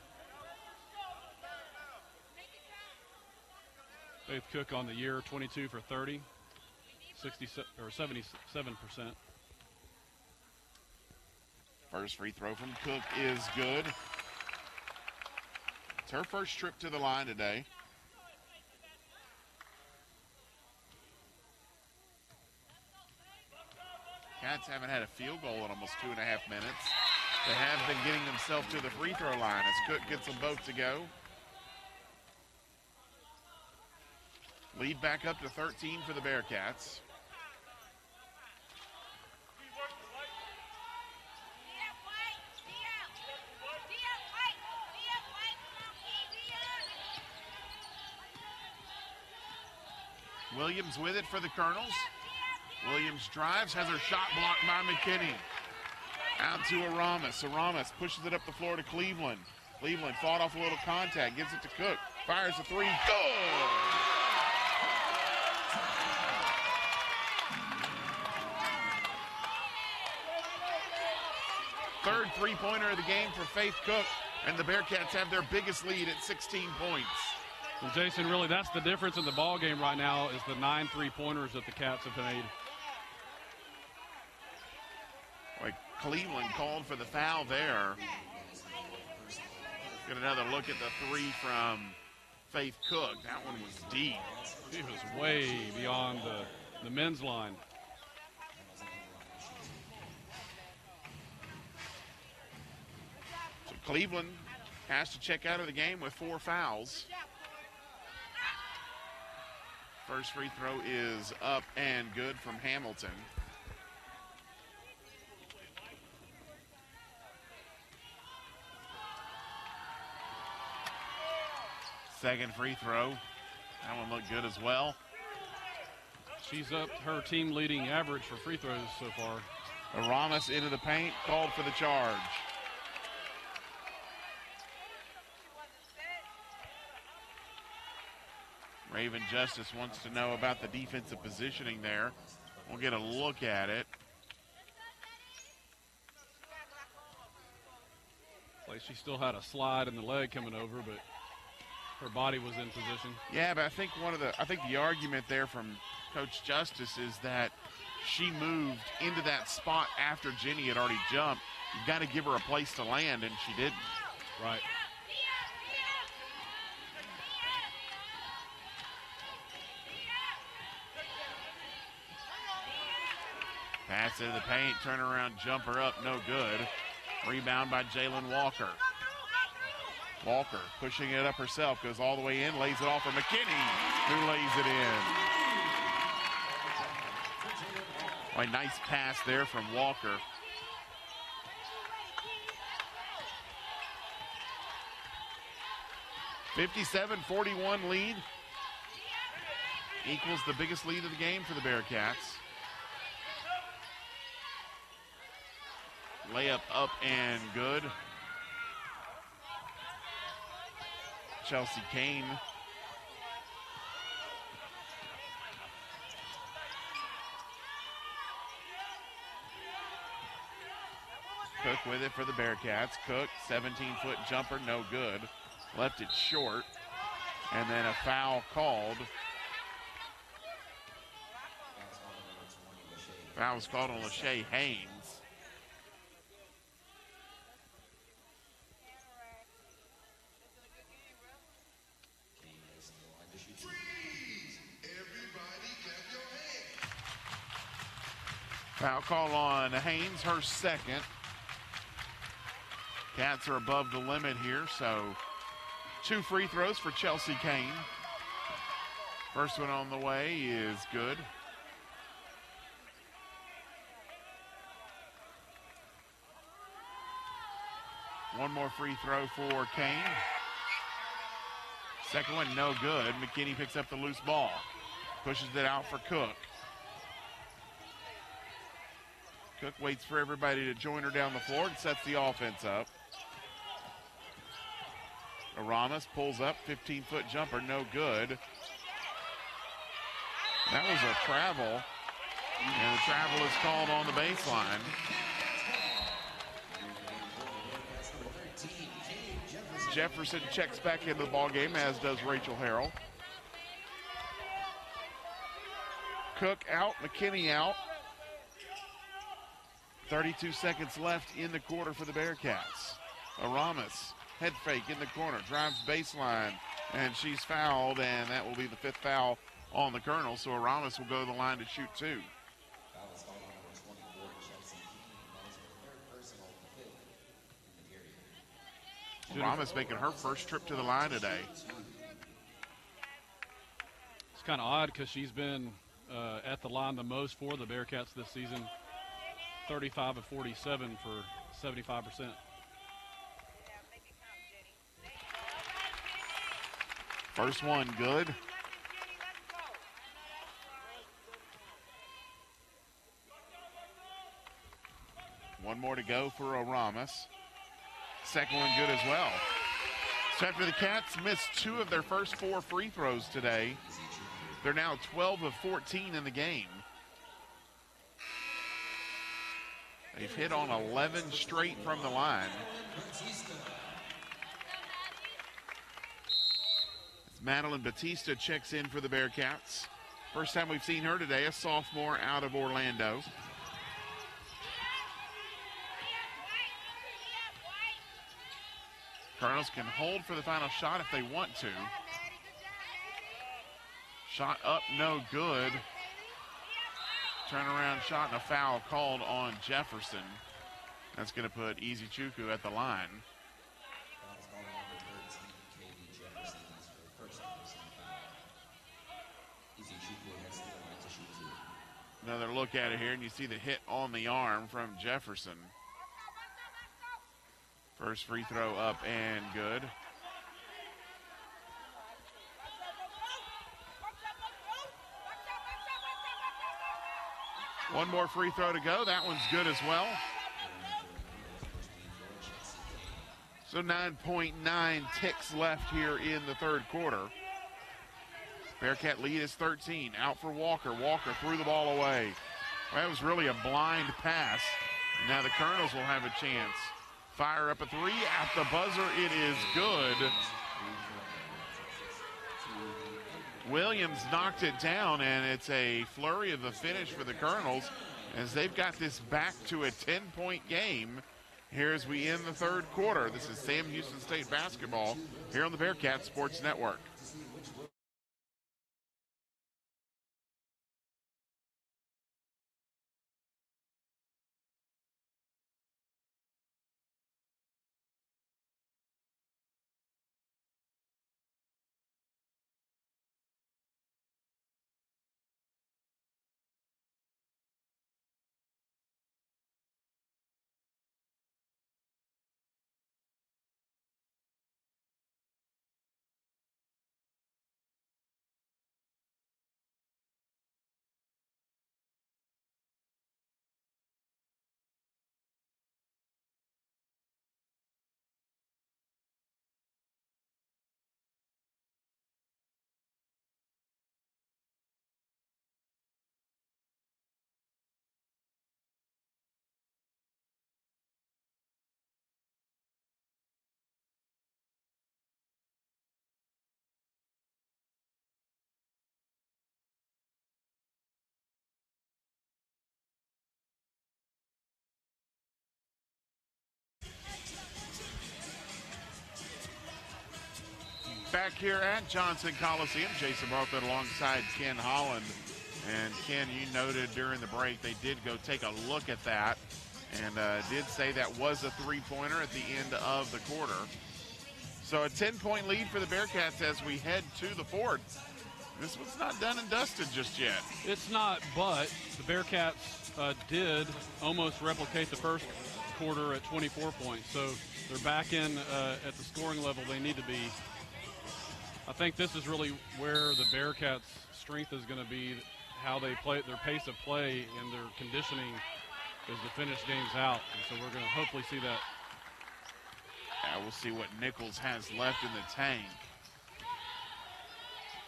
Faith Cook on the year, 22 for 30. 77%. First free throw from Cook is good. It's her first trip to the line today. Cats haven't had a field goal in almost 2.5 minutes. They have been getting themselves to the free throw line as Cook gets them both to go. Lead back up to 13 for the Bearcats. Williams with it for the Colonels. Williams drives, has her shot blocked by McKinney. Out to Aramis. Aramis pushes it up the floor to Cleveland. Cleveland fought off a little contact, gives it to Cook. Fires a three. Good! Third three-pointer of the game for Faith Cook, and the Bearcats have their biggest lead at 16 points. Well, Jason, really, that's the difference in the ball game right now is the 9 three-pointers that the Cats have made. Like Cleveland called for the foul there. Get another look at the three from Faith Cook. That one was deep. It was way beyond the men's line. So Cleveland has to check out of the game with 4 fouls. First free throw is up and good from Hamilton. Second free throw. That one looked good as well. She's up her team leading average for free throws so far. Aramis into the paint, called for the charge. Raven Justice wants to know about the defensive positioning there. We'll get a look at it. Like she still had a slide in the leg coming over, but her body was in position. Yeah, but I think the argument there from Coach Justice is that she moved into that spot after Jenny had already jumped. You've got to give her a place to land, and she didn't. Right. Pass into the paint, turnaround jumper up, no good. Rebound by Jalen Walker. Walker pushing it up herself, goes all the way in, lays it off for McKinney, who lays it in. A nice pass there from Walker. (57-41) lead. Equals the biggest lead of the game for the Bearcats. Layup up and good. Chelsea Kane. Cook with it for the Bearcats. Cook, 17-foot jumper, no good. Left it short. And then a foul called. Foul was called on Lachey Haynes. Foul call on Haynes, her second. Cats are above the limit here, so 2 free throws for Chelsea Kane. First one on the way is good. One more free throw for Kane. Second one, no good. McKinney picks up the loose ball. Pushes it out for Cook. Cook waits for everybody to join her down the floor and sets the offense up. Aramis pulls up, 15-foot jumper, no good. That was a travel, and the travel is called on the baseline. Jefferson checks back into the ball game, as does Rachel Harrell. Cook out, McKinney out. 32 seconds left in the quarter for the Bearcats. Aramis, head fake in the corner, drives baseline, and she's fouled, and that will be the 5th foul on the Colonel, so Aramis will go to the line to shoot 2. Aramis making her first trip to the line today. It's kind of odd because she's been at the line the most for the Bearcats this season. 35 of 47 for 75%. First one good. One more to go for Aramis. Second one good as well. So after the Cats missed 2 of their first 4 free throws today, they're now 12 of 14 in the game. They've hit on 11 straight from the line. Madeline Batista checks in for the Bearcats. First time we've seen her today, a sophomore out of Orlando. Colonels can hold for the final shot if they want to. Shot up, no good. Turnaround shot and a foul called on Jefferson. That's going to put Easy Chukwu at the line. Another look at it here, and you see the hit on the arm from Jefferson. First free throw up and good. One more free throw to go. That one's good as well. So 9.9 ticks left here in the third quarter. Bearcat lead is 13. Out for Walker. Walker threw the ball away. That was really a blind pass. Now the Colonels will have a chance. Fire up a 3 at the buzzer. It is good. Williams knocked it down, and it's a flurry of the finish for the Colonels as they've got this back to a 10-point game here as we end the third quarter. This is Sam Houston State basketball here on the Bearcat Sports Network. back here at Johnson Coliseum. Jason Barfield alongside Ken Holland. And Ken, you noted during the break they did go take a look at that and did say that was a three-pointer at the end of the quarter. So a 10-point lead for the Bearcats as we head to the fourth. This one's not done and dusted just yet. It's not, but the Bearcats did almost replicate the first quarter at 24 points. So they're back in at the scoring level they need to be. I think this is really where the Bearcats' strength is going to be, how they play, their pace of play and their conditioning as to finish games out. And so we're going to hopefully see that. Yeah, we'll see what Nicholls has left in the tank.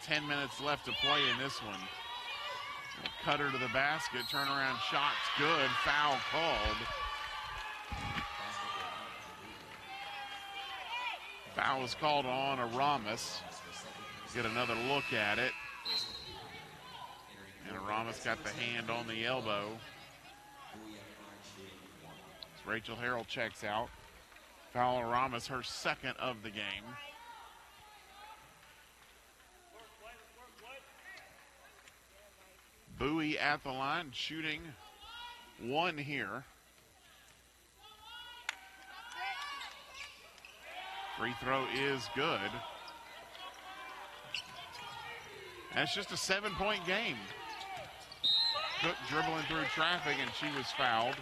10 minutes left to play in this one. Cutter to the basket, turnaround shot's good, foul called. Foul was called on Aramis. Get another look at it. And Aramis got the hand on the elbow. As Rachel Harrell checks out. Foul Aramis, her second of the game. Bowie at the line, shooting one here. Free throw is good. That's just a 7-point game. Cook dribbling through traffic, and she was fouled.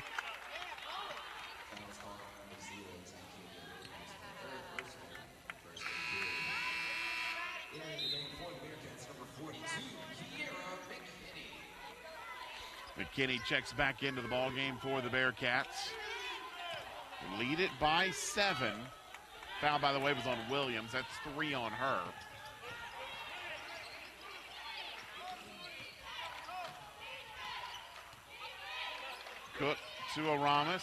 McKinney checks back into the ball game for the Bearcats. Lead it by 7. Foul, by the way, was on Williams. That's 3 on her. Cook to Aramis.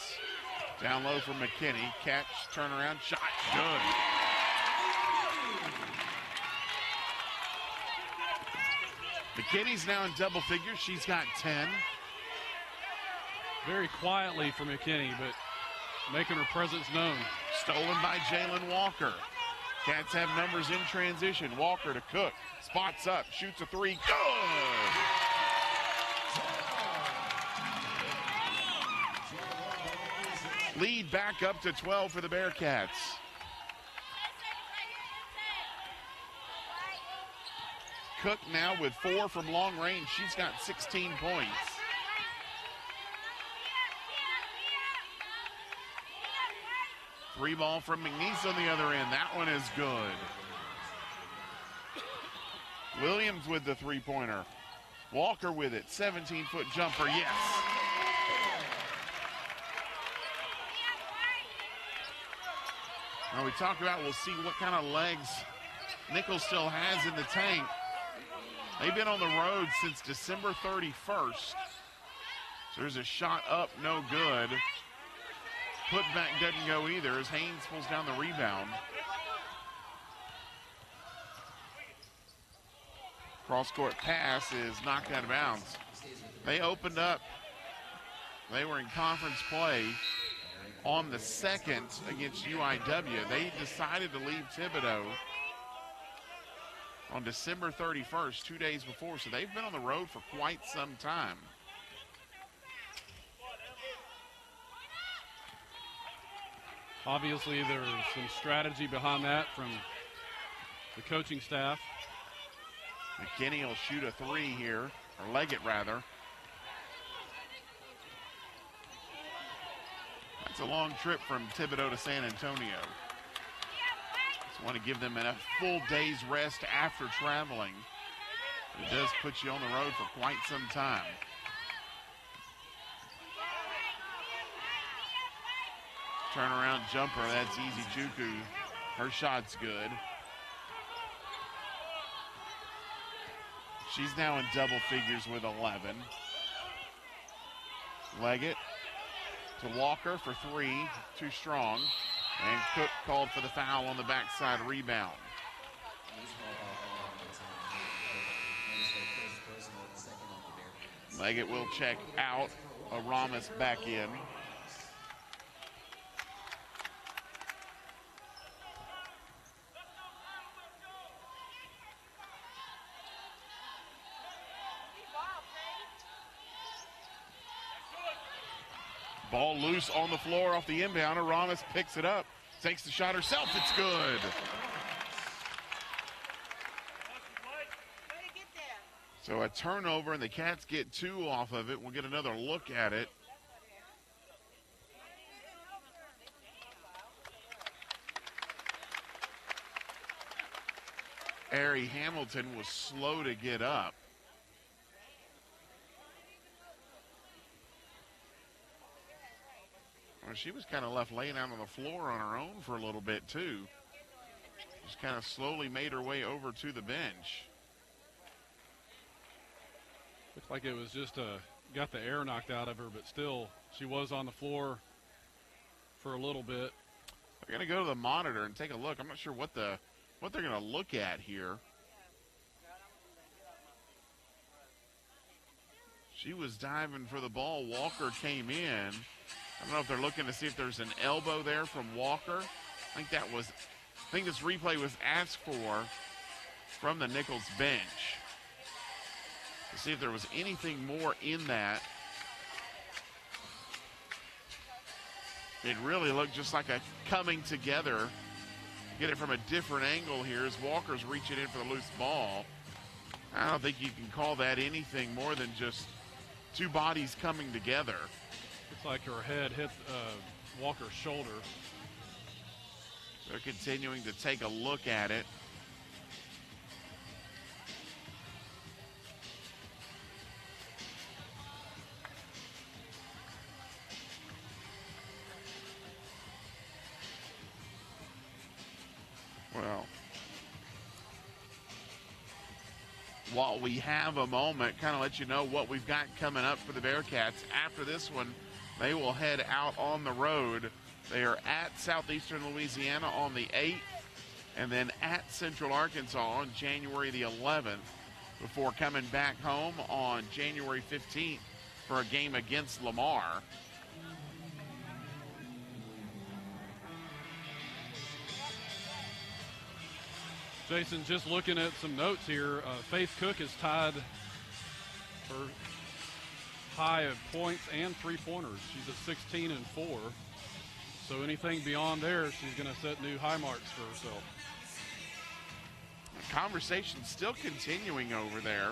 Down low for McKinney. Catch, turnaround, shot, good. McKinney's now in double figures. She's got 10. Very quietly for McKinney, but making her presence known. Stolen by Jalen Walker. Cats have numbers in transition. Walker to Cook. Spots up, shoots a 3. Good! Lead back up to 12 for the Bearcats. Cook now with 4 from long range. She's got 16 points. Three ball from McNeese on the other end. That one is good. Williams with the three-pointer. Walker with it. 17-foot jumper. Yes. Now we talked about, we'll see what kind of legs Nicholls still has in the tank. They've been on the road since December 31st. So there's a shot up, no good. Putback doesn't go either as Haynes pulls down the rebound. Cross-court pass is knocked out of bounds. They opened up. They were in conference play on the 2nd against UIW. They decided to leave Thibodaux on December 31st, 2 days before. So they've been on the road for quite some time. Obviously, there's some strategy behind that from the coaching staff. McKinney will shoot a 3 here, or leg it rather. That's a long trip from Thibodaux to San Antonio. Just want to give them a full day's rest after traveling. It does put you on the road for quite some time. Turnaround jumper, that's Easy Juku. Her shot's good. She's now in double figures with 11. Leggett to Walker for 3, too strong. And Cook called for the foul on the backside rebound. Leggett will check out. Aramis back in. Ball loose on the floor off the inbounder. Ramos picks it up, takes the shot herself. It's good. So a turnover, and the Cats get 2 off of it. We'll get another look at it. Ari Hamilton was slow to get up. Well, she was kind of left laying out on the floor on her own for a little bit, too. Just kind of slowly made her way over to the bench. Looked like it was just got the air knocked out of her, but still, she was on the floor for a little bit. We're going to go to the monitor and take a look. I'm not sure what they're going to look at here. She was diving for the ball. Walker came in. I don't know if they're looking to see if there's an elbow there from Walker. I think this replay was asked for from the Nicholls bench to see if there was anything more in that. It really looked just like a coming together. Get it from a different angle here as Walker's reaching in for the loose ball. I don't think you can call that anything more than just two bodies coming together. It's like her head hit Walker's shoulder. They're continuing to take a look at it. Well, while we have a moment, kind of let you know what we've got coming up for the Bearcats. After this one, they will head out on the road. They are at Southeastern Louisiana on the 8th, and then at Central Arkansas on January the 11th, before coming back home on January 15th for a game against Lamar. Jason, just looking at some notes here, Faith Cook has tied her high of points and three-pointers. She's at 16 and 4. So anything beyond there, she's going to set new high marks for herself. The conversation's still continuing over there.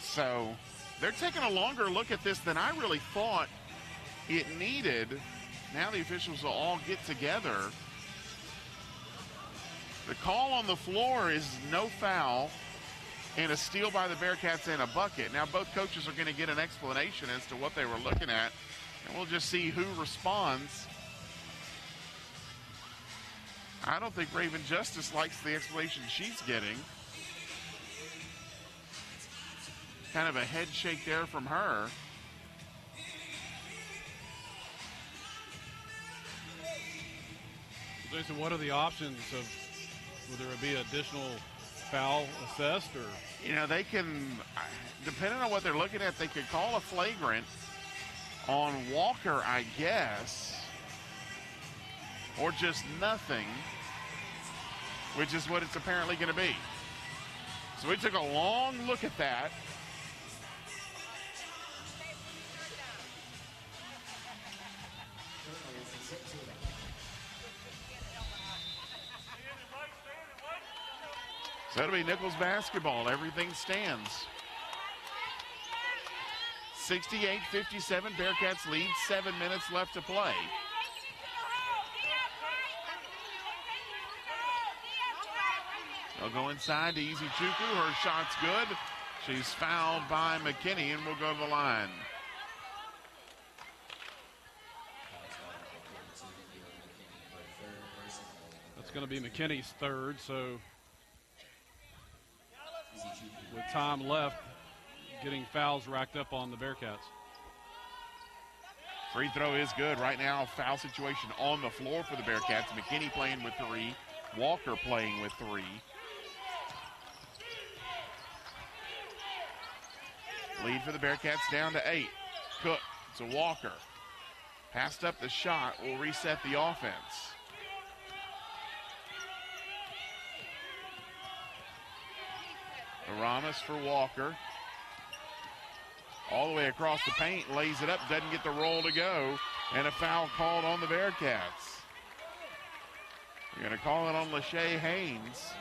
So they're taking a longer look at this than I really thought it needed. Now the officials will all get together. The call on the floor is no foul and a steal by the Bearcats and a bucket. Now both coaches are going to get an explanation as to what they were looking at, and we'll just see who responds. I don't think Raven Justice likes the explanation she's getting. Kind of a head shake there from her. Jason, what are the options of, would there be additional foul assessed, or? You know, they can, depending on what they're looking at, they could call a flagrant on Walker, I guess, or just nothing, which is what it's apparently going to be. So we took a long look at that. So that'll be Nicholls basketball. Everything stands. 68-57, Bearcats lead, 7 minutes left to play. They'll go inside to Easy Chuku. Her shot's good. She's fouled by McKinney and will go to the line. That's going to be McKinney's third, so with time left, getting fouls racked up on the Bearcats. Free throw is good. Right now, foul situation on the floor for the Bearcats. McKinney playing with 3. Walker playing with 3. Lead for the Bearcats down to 8. Cook to Walker. Passed up the shot will reset the offense. Ramos for Walker. All the way across the paint, lays it up, doesn't get the roll to go, and a foul called on the Bearcats. We're going to call it on Lachey Haynes.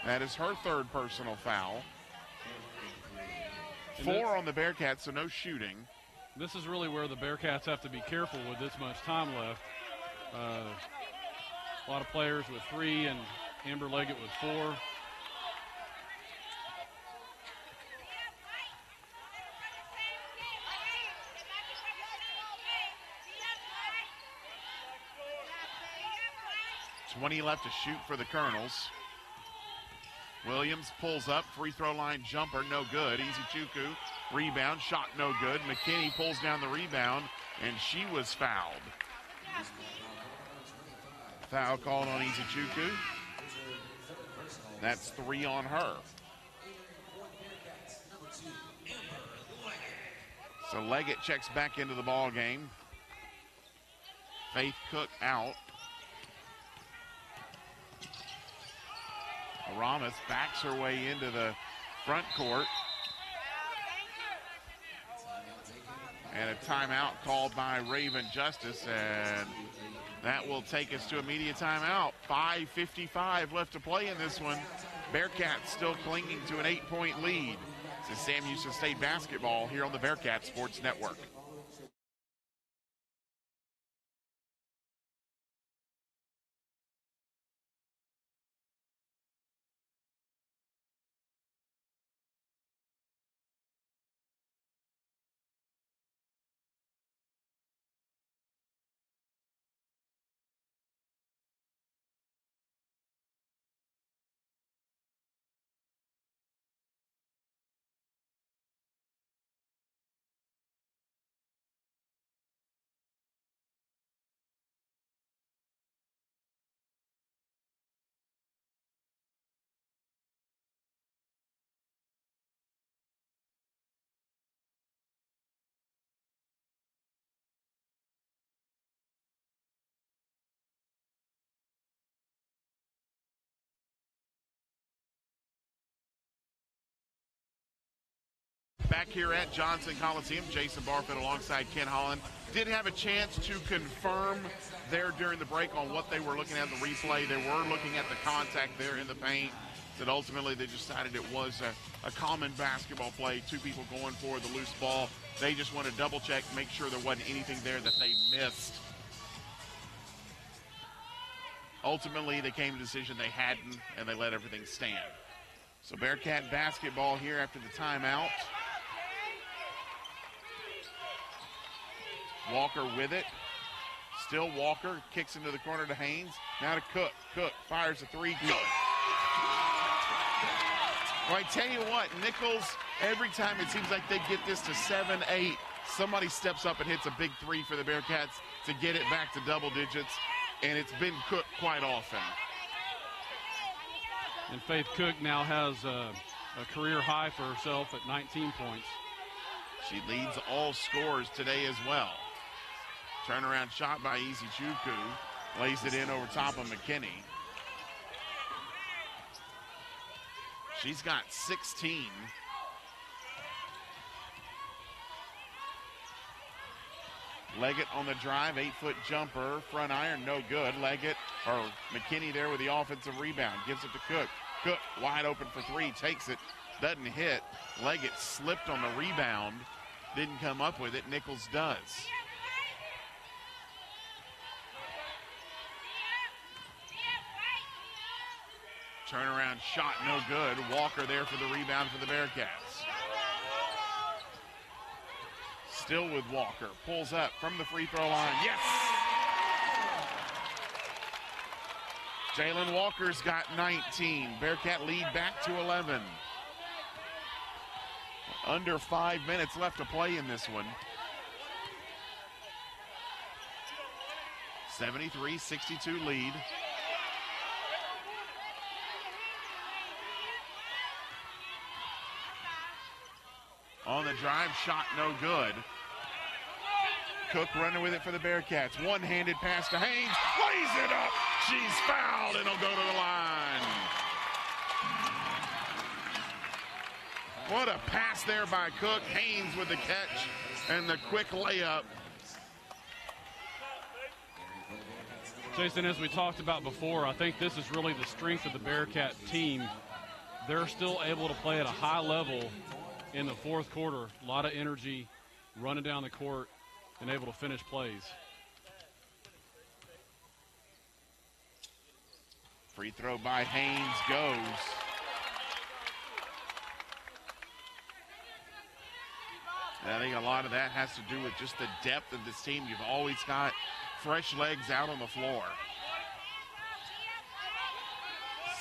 That is her third personal foul. 4 on the Bearcats, so no shooting. This is really where the Bearcats have to be careful with this much time left. A lot of players with 3 and Amber Leggett with 4. .20 left to shoot for the Colonels. Williams pulls up, free throw line jumper, no good. Izuchukwu, rebound, shot no good. McKinney pulls down the rebound, and she was fouled. Foul called on Izuchukwu. That's 3 on her. So Leggett checks back into the ball game. Faith Cook out. Ramos backs her way into the front court. And a timeout called by Raven Justice, and that will take us to immediate timeout. 5:55 left to play in this one. Bearcats still clinging to an 8-point lead. This is Sam Houston State basketball here on the Bearcat Sports Network. Back here at Johnson Coliseum, Jason Barfield alongside Ken Holland. Did have a chance to confirm there during the break on what they were looking at in the replay. They were looking at the contact there in the paint. That ultimately they decided it was a common basketball play, 2 people going for the loose ball. They just want to double check, make sure there wasn't anything there that they missed. Ultimately, they came to the decision they hadn't, and they let everything stand. So Bearcat basketball here after the timeout. Walker with it. Still Walker. Kicks into the corner to Haynes. Now to Cook. Cook fires a 3. Good. Well, I tell you what, Nicholls, every time it seems like they get this to 7-8, somebody steps up and hits a big 3 for the Bearcats to get it back to double digits, and it's been Cook quite often. And Faith Cook now has a career high for herself at 19 points. She leads all scorers today as well. Turnaround shot by Izuchukwu. Lays it in over top of McKinney. She's got 16. Leggett on the drive, 8-foot jumper, front iron, no good. Leggett, or McKinney there with the offensive rebound, gives it to Cook. Cook wide open for 3, takes it, doesn't hit. Leggett slipped on the rebound, didn't come up with it. Nicholls does. Turnaround shot, no good. Walker there for the rebound for the Bearcats. Still with Walker. Pulls up from the free throw line. Yes! Jalen Walker's got 19. Bearcat lead back to 11. Under 5 minutes left to play in this one. 73-62 lead. On the drive, shot no good. Cook running with it for the Bearcats. One-handed pass to Haynes. Lays it up. She's fouled and will go to the line. What a pass there by Cook. Haynes with the catch and the quick layup. Jason, as we talked about before, I think this is really the strength of the Bearcat team. They're still able to play at a high level in the fourth quarter. A lot of energy, running down the court, and able to finish plays. Free throw by Haynes goes. And I think a lot of that has to do with just the depth of this team. You've always got fresh legs out on the floor.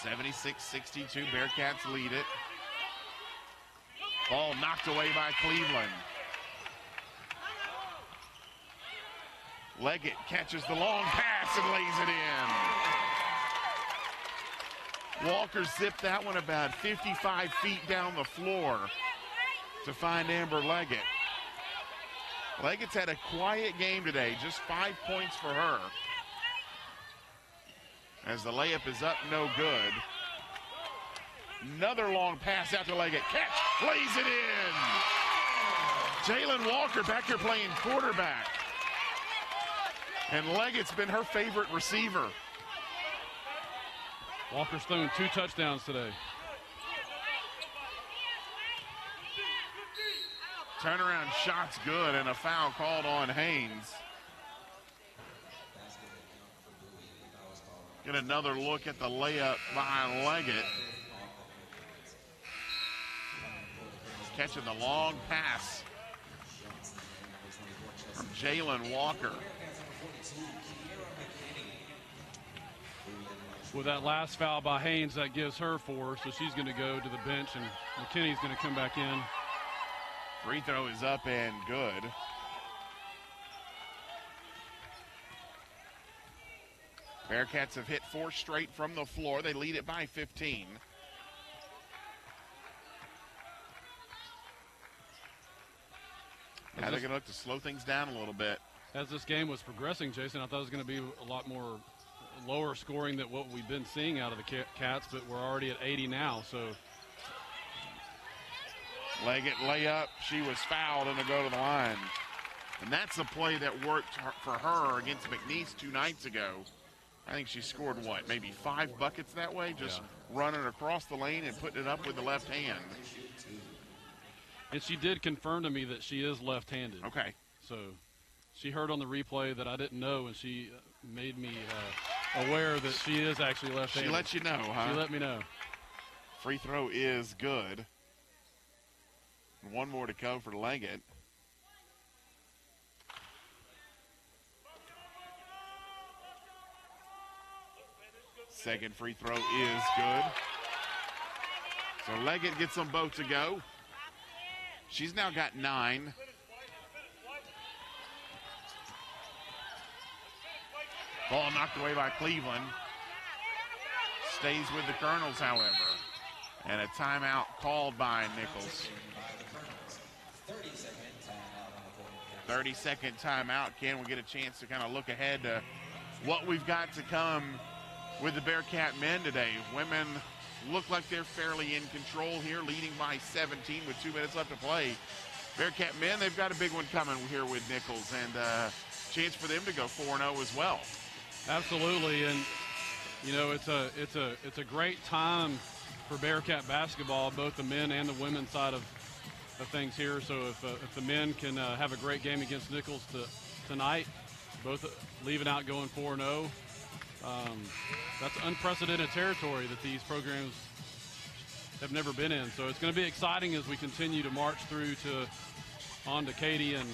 76-62, Bearcats lead it. Ball knocked away by Cleveland. Leggett catches the long pass and lays it in. Walker zipped that one about 55 feet down the floor to find Amber Leggett. Leggett's had a quiet game today, just 5 points for her. As the layup is up, no good. Another long pass out to Leggett. Catch, lays it in. Jalen Walker back here playing quarterback. And Leggett's been her favorite receiver. Walker's thrown 2 touchdowns today. Turnaround shot's good and a foul called on Haynes. Get another look at the layup behind Leggett. Catching the long pass from Jalen Walker. With that last foul by Haynes, that gives her 4, so she's going to go to the bench, and McKinney's going to come back in. Free throw is up and good. Bearcats have hit 4 straight from the floor. They lead it by 15. Now they're going to look to slow things down a little bit. As this game was progressing, Jason, I thought it was going to be a lot more lower scoring than what we've been seeing out of the Cats, but we're already at 80 now, so. Leggett layup. She was fouled and to go to the line. And that's the play that worked for her against McNeese 2 nights ago. I think she scored, what, maybe 5 buckets that way? Just running across the lane and putting it up with the left hand. And she did confirm to me that she is left-handed. Okay. So she heard on the replay that I didn't know, and she made me aware that she is actually left-handed. She let you know, huh? She let me know. Free throw is good. 1 more to go for Leggett. Second free throw is good. So Leggett gets them both to go. She's now got 9. Ball knocked away by Cleveland. Stays with the Colonels, however. And a timeout called by Nicholls. 30-second timeout. Can we get a chance to kind of look ahead to what we've got to come with the Bearcat men today? Women look like they're fairly in control here, leading by 17 with 2 minutes left to play. Bearcat men, they've got a big one coming here with Nicholls, and chance for them to go 4-0 as well. Absolutely, and you know it's a great time for Bearcat basketball, both the men and the women's side of things here. So if the men can have a great game against Nicholls tonight, both leaving out going 4-0. That's unprecedented territory that these programs have never been in. So it's going to be exciting as we continue to march through on to Katy and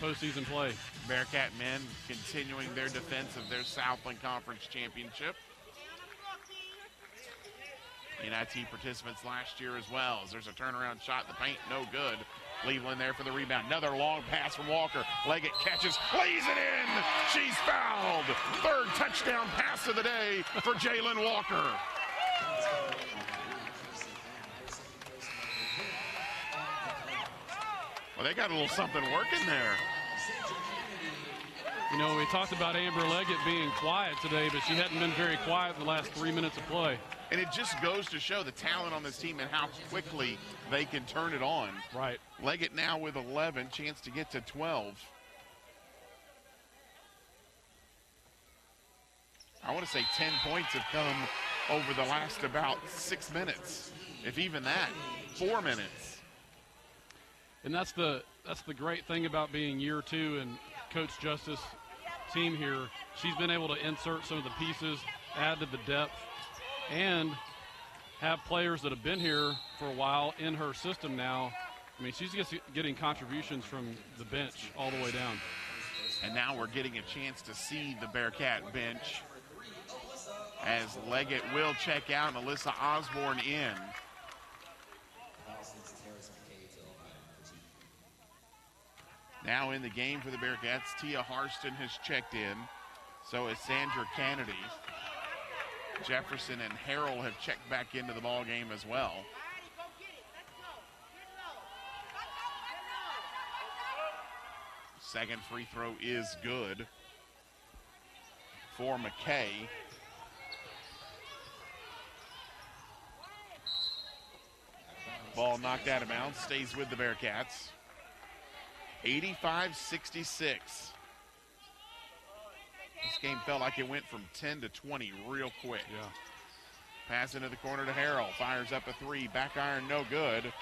postseason play. Bearcat men continuing their defense of their Southland Conference Championship. NIT participants last year as well. As there's a turnaround shot in the paint, no good. Cleveland there for the rebound. Another long pass from Walker. Leggett catches, lays it in. She's fouled. 3rd touchdown pass of the day for Jalen Walker. Well, they got a little something working there. You know, we talked about Amber Leggett being quiet today, but she hadn't been very quiet in the last 3 minutes of play. And it just goes to show the talent on this team and how quickly they can turn it on. Right. Leggett now with 11, chance to get to 12. I want to say 10 points have come over the last about 6 minutes, if even that, 4 minutes. And that's the great thing about being year two and Coach Justice' team here. She's been able to insert some of the pieces, add to the depth, and have players that have been here for a while in her system now. I mean, she's just getting contributions from the bench all the way down. And now we're getting a chance to see the Bearcat bench as Leggett will check out and Alyssa Osborne in. Now in the game for the Bearcats, Tia Harston has checked in. So has Sandra Kennedy. Jefferson and Harrell have checked back into the ball game as well. Second free throw is good for McKay. Ball knocked out of bounds, stays with the Bearcats. 85-66. This game felt like it went from 10 to 20 real quick. Yeah. Pass into the corner to Harrell. Fires up a three. Back iron, no good.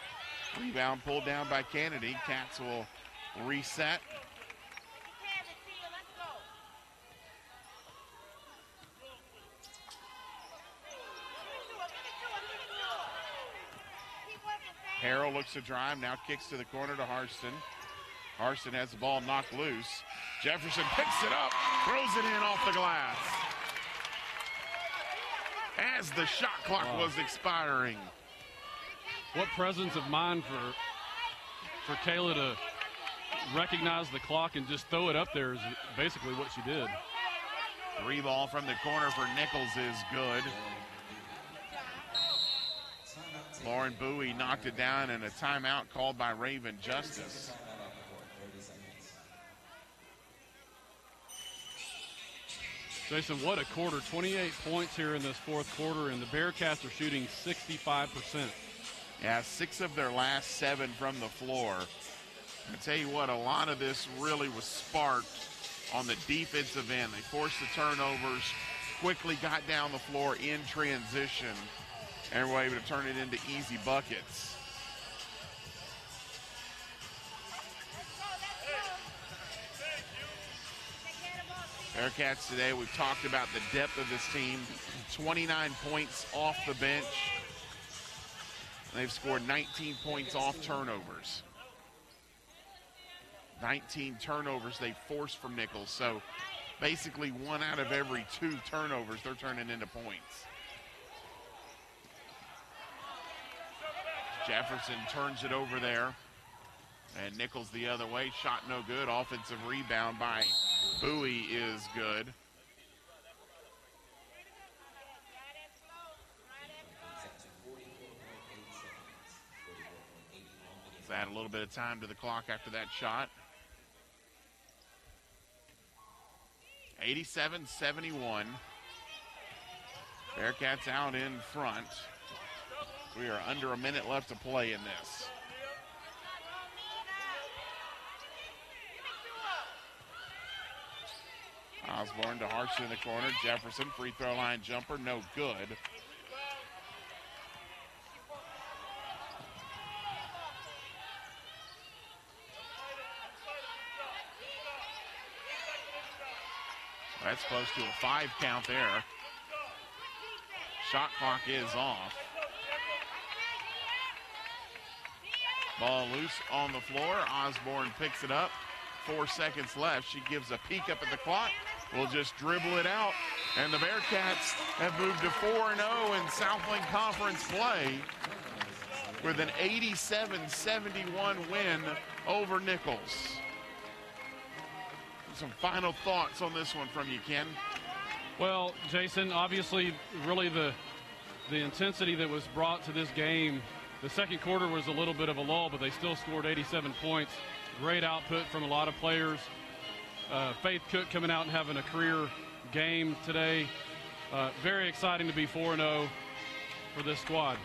Rebound pulled down by Kennedy. Cats will reset. Harrell looks to drive, now kicks to the corner to Harston. Harston has the ball knocked loose. Jefferson picks it up, throws it in off the glass. As the shot clock was expiring. What presence of mind for Kayla to recognize the clock and just throw it up there is basically what she did. Three ball from the corner for Nicholls is good. Lauren Bowie knocked it down and a timeout called by Raven Justice. Jason, what a quarter. 28 points here in this fourth quarter, and the Bearcats are shooting 65%. Yeah, 6 of their last 7 from the floor. I tell you what, a lot of this really was sparked on the defensive end. They forced the turnovers, quickly got down the floor in transition, and were able to turn it into easy buckets. Bearcats today, we've talked about the depth of this team. 29 points off the bench. They've scored 19 points off turnovers. 19 turnovers they forced from Nicholls. So basically 1 out of every 2 turnovers they're turning into points. Jefferson turns it over there. And Nicholls the other way. Shot no good. Offensive rebound by Bowie is good. Let's add a little bit of time to the clock after that shot. 87-71. Bearcats out in front. We are under a minute left to play in this. Osborne to Harston in the corner. Jefferson, free throw line jumper, no good. That's close to a 5 count there. Shot clock is off. Ball loose on the floor. Osborne picks it up. 4 seconds left. She gives a peek up at the clock. We'll just dribble it out. And the Bearcats have moved to 4-0 in Southland Conference play with an 87-71 win over Nicholls. Some final thoughts on this one from you, Ken. Well, Jason, obviously, really the intensity that was brought to this game, the second quarter was a little bit of a lull, but they still scored 87 points. Great output from a lot of players. Faith Cook coming out and having a career game today. Very exciting to be 4-0. for this squad.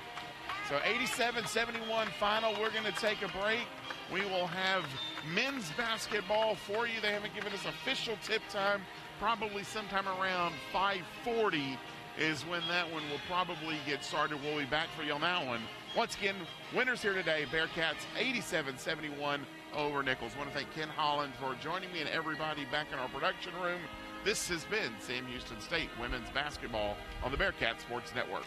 So 87-71 final. We're going to take a break. We will have men's basketball for you. They haven't given us official tip time. Probably sometime around 5:40 is when that one will probably get started. We'll be back for you on that one. Once again, winners here today, Bearcats 87-71 over Nicholls. I want to thank Ken Holland for joining me and everybody back in our production room. This has been Sam Houston State Women's Basketball on the Bearcat Sports Network.